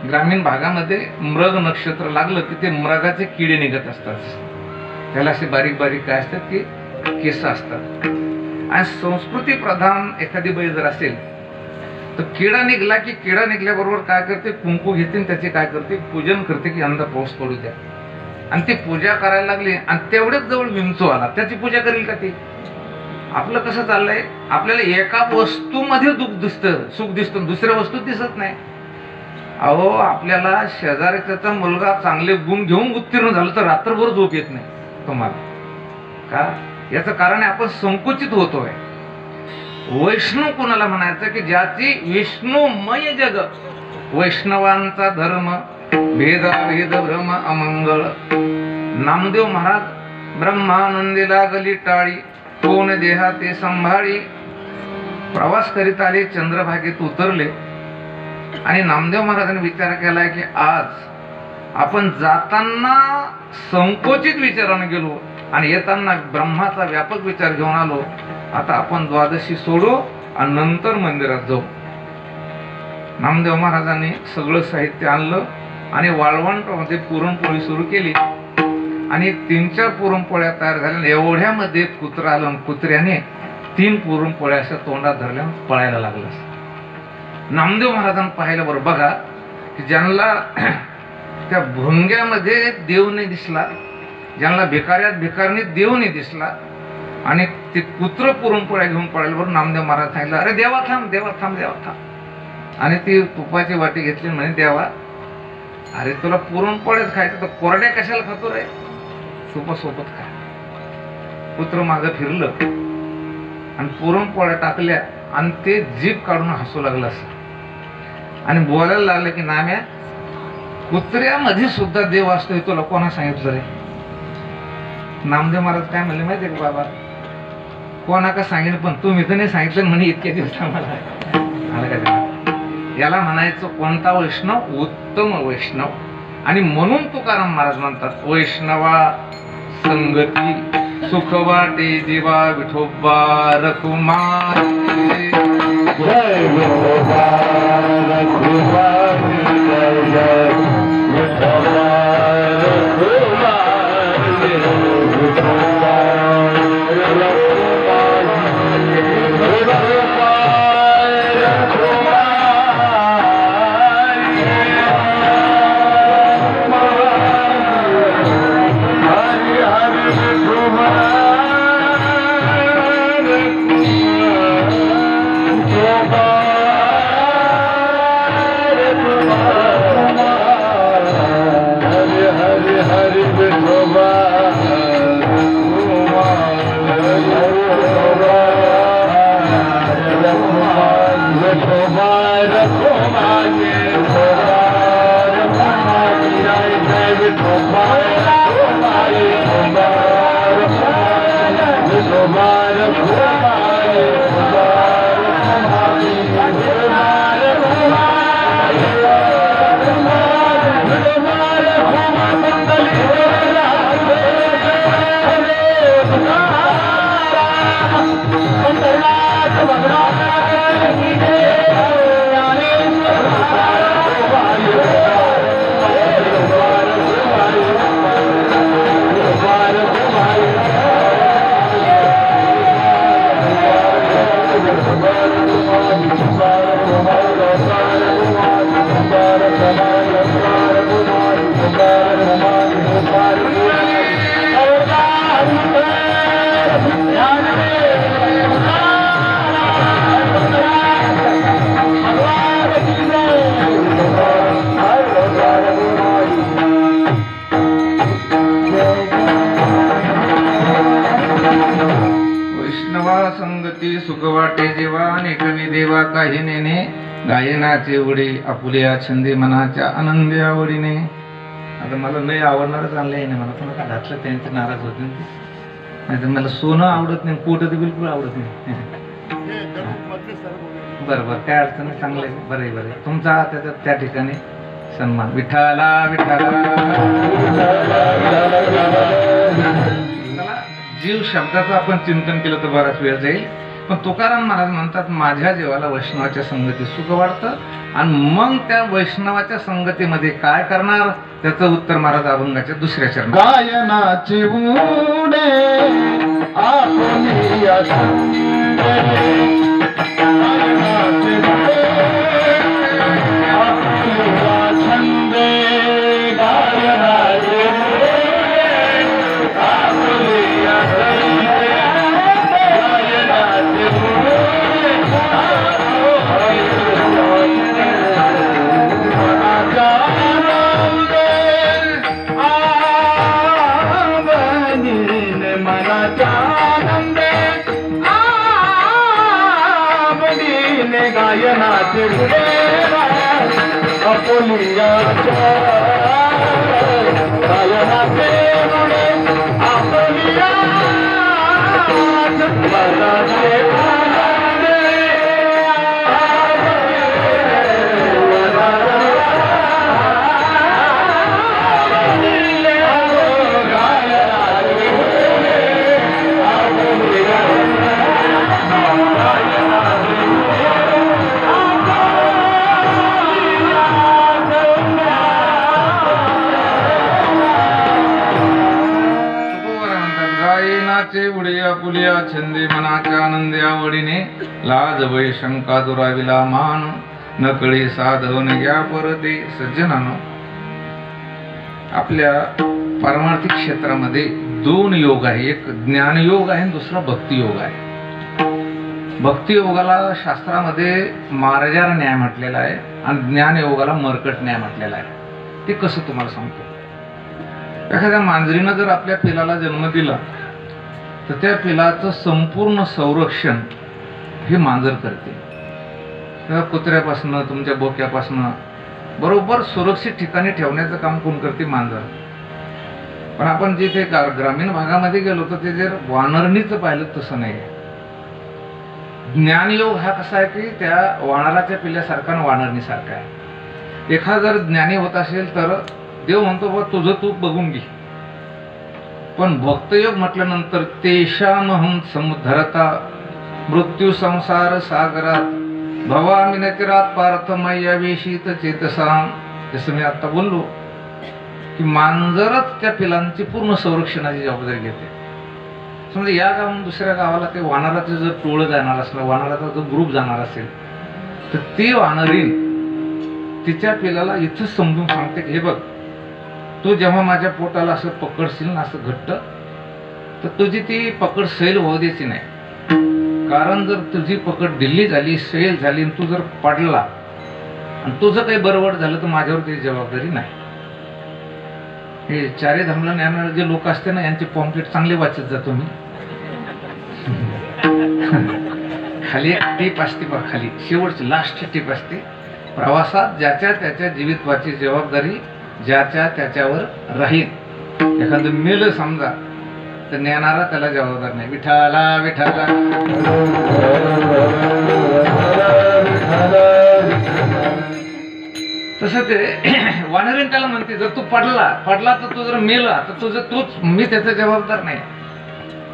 ग्रामीण भागामध्ये मृग नक्षत्र लागलं की ते मृगाचे किडे निघत असतात, त्याला असे बारीक बारीक काय असतात की केस असतात. आणि संस्कृती प्रधान एखादी बाई जर असेल तर किडा निघला की किडा निघल्याबरोबर काय करते? कुंकू घेते, त्याचे काय करते? पूजन करते की यंदा पाऊस पडू द्या. आणि ती पूजा करायला लागली आणि तेवढेच जवळ विंचू आला, त्याची पूजा करेल का ती? आपलं कसं चाललंय, आपल्याला एका वस्तूमध्ये दुःख दिसतं, सुख दिसतं, दुसऱ्या वस्तूत दिसत नाही. अहो आपल्याला शेजाऱ्याचा मुलगा चांगले गुण घेऊन उत्तीर्ण झालं तर रात्रभर झोप येत नाही तुम्हाला. का? याचं कारण आहे आपण संकुचित होतोय. वैष्णव कोणाला म्हणायचं की ज्याची विष्णुमय जग, वैष्णवांचा धर्म भेदाभेद भ्रम अमंगळ. नामदेव महाराज ब्रह्मानंदीला गली टाळी, कोण देहा ते संभाळी. प्रवास करीत आले, चंद्रभागेत उतरले आणि नामदेव महाराजांनी विचार केलाय की आज आपण जाताना संकोचित विचाराने गेलो आणि येताना ब्रह्माचा व्यापक विचार घेऊन आलो. आता आपण द्वादशी सोडू आणि नंतर मंदिरात जाऊ. नामदेव महाराजांनी सगळं साहित्य आणलं आणि वाळवंटामध्ये पुरणपोळी सुरू केली आणि 3-4 पुरणपोळ्या तयार झाल्या. एवढ्यामध्ये कुत्रा आलं आणि कुत्र्याने 3 पुरणपोळ्या अशा तोंडात धरल्या, पळायला लागला. नामदेव महाराजांनी पाहिलं बरं बघा की ज्यांना त्या भुंग्यामध्ये देव नाही दिसला, ज्यांना भिकाऱ्यात भिकारणी देव नाही दिसला आणि ते कुत्र पुरणपोळ्या घेऊन पळायला बरं. नामदेव महाराज सांगितलं, अरे देवा थांब, देवा थांब, देवा थांब. आणि ती तुपाची वाटी घेतली, म्हणे देवा अरे तुला पुरणपोळ्याच खायचं तर कोरड्या कशाला खातो रे, तुपासोबत खा. कुत्र मागं फिरलं आणि पुरणपोळ्या टाकल्या आणि ते जीभ काढून हसू लागलं असं आणि बोलायला लागलं की नाम्या कुत्र्यामध्ये सुद्धा देव असतो, तुला कोणा सांगितलं रे? नामदेव महाराज काय म्हणले माहितीये का, बाबा कोणा का सांगितलं पण तुम्ही तर नाही सांगितलं म्हणे इतके दिवस आम्हाला. याला म्हणायचं कोणता वैष्णव? उत्तम वैष्णव. आणि म्हणून तुकाराम महाराज म्हणतात वैष्णवा संगती सुख वाटे जीवा विठोबा रकुमार. जय विठोबा रकुमार, जय जय विठोबा संगती सुख वाटे जेव्हा अनेकवी देवा काही नेने गायनाचे उडे आपुल्या छंदे मनाच्या आनंदी आवडीने. आता मला नाही आवडणारच आणलं आहे ना, मला कोणाला घातलं त्यांचे नाराज होते नाही तर मला सोनं आवडत नाही, पोट तर बिलकुल आवडत नाही. बरं बरं काय अडचण नाही, चांगलं आहे, बरं आहे बरं आहे. तुमचा त्या ठिकाणी सन्मान. विठ्ठला विठ्ठला. जीव शब्दाचं आपण चिंतन केलं तर बराच वेळ जाईल, पण तुकाराम महाराज म्हणतात माझ्या जीवाला वैष्णवाच्या संगतीत सुख वाटतं. आणि मग त्या वैष्णवाच्या संगतीमध्ये काय करणार त्याचं उत्तर महाराज अभंगाच्या दुसऱ्या चरणात. गायनाची उडे आपुलिया छंदे गायनाची गायनाचे आपुलिया गायनाचे आपुलिया उडे आपुलिया छंदे मनाच्या आनंदी आवडीने. लाज वै शंका दुराविला मान नकळे साधवन घ्या परते. सज्जनानो, आपल्या पारमार्थिक क्षेत्रामध्ये दोन योग आहे, एक ज्ञानयोग आहे, दुसरा भक्तियोग आहे. भक्तियोगाला शास्त्रामध्ये मार्जार न्याय म्हटलेला आहे आणि ज्ञानयोगाला मरकट न्याय म्हटलेला आहे. ते कसं तुम्हाला सांगतो. एखाद्या मांजरीनं जर आपल्या पिलाला जन्म दिला तर त्या पिलाचं संपूर्ण संरक्षण हे मांजर करते. त्या कुत्र्यापासनं तुमच्या बोक्यापासनं बरोबर सुरक्षित ठिकाणी ठेवण्याचं काम कोण करते? मांजर. पण आपण जिथे ग्रामीण भागामध्ये गेलो तर ते जर वानरणीचं पाहिलं तसं नाही. ज्ञानयोग हा कसा आहे की त्या वानराच्या पिल्ल्यासारखा आणि वानरणीसारखा आहे. एखादा जर ज्ञानी होत असेल तर देव म्हणतो बा तुझं तू बघून घे. पण भक्तयोग म्हटल्यानंतर तेषामहं समुद्धरता मृत्यू संसार सागरात भवामी नचिरात पार्थमय्या वेशित चेतसाम. जसं मी आता बोललो की मांजरच त्या पिलांची पूर्ण संरक्षणाची जबाबदारी घेते. समजा या गावाहून दुसऱ्या गावाला ते वानराचं जर टोळं जाणार असलं, वानराचा जो ग्रुप जाणार असेल तर ती वानरीन तिच्या पिलाला इथंच समजून सांगते की हे बघ, तू जेव्हा माझ्या पोटाला असं पकडशील ना असं घट्ट, तर तुझी ती पकड सैल होऊ द्यायची नाही. कारण जर तुझी पकड ढिल्ली झाली, सैल झाली आणि तू जर पडला आणि तुझं काही बरोबर झालं तर माझ्यावर त्याची जबाबदारी नाही. हे चारी धामला ज्ञानाला जे लोक असते ना यांचे पॉम्पलेट चांगले वाचत जातो मी. खाली एक टीप असते बघ, खाली शेवटची लास्ट टीप असते. प्रवासात ज्याच्या त्याच्या जीवितवाची जबाबदारी ज्याच्या त्याच्यावर राहील. एखादं मेलं समजा तर नेणारा त्याला जबाबदार नाही. विठाला विठाला तसं ते वानरीन त्याला म्हणते, जर तू पडला तर तू जर मेला तर तुझं तूच, मी त्याचा जबाबदार नाही.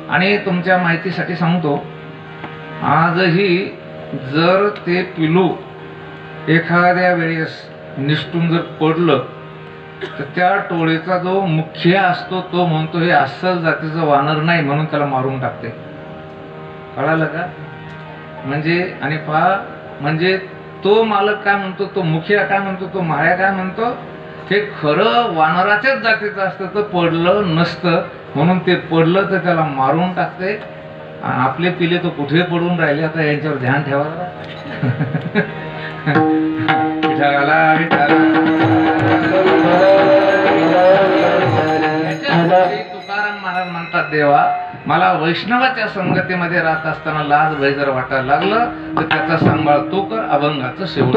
आणि तुमच्या माहितीसाठी सांगतो, आजही जर ते पिलू एखाद्या वेळेस निष्ठून जर पडलं तर त्या टोळीचा जो मुख्य असतो तो म्हणतो हे अस्सल जातीचं वानर नाही म्हणून त्याला मारून टाकते. कळालं का? म्हणजे आणि पहा, म्हणजे तो मालक काय म्हणतो, तो मुखिया काय म्हणतो, तो माया काय म्हणतो, हे खरं वानराच्याच जातीचं असतं तर पडलं नसतं म्हणून ते पडलं तर त्याला मारून टाकते. आणि आपले पिले तो कुठे पडून राहिले, आता यांच्यावर ध्यान ठेवा. तुकाराम महाराज म्हणतात, देवा मला वैष्णवाच्या संगतीमध्ये राहत असताना लाज भय जर वाटायला लागलं तर त्याचा सांभाळ तू कर, अभंगाचं शेवट.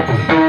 Thank you.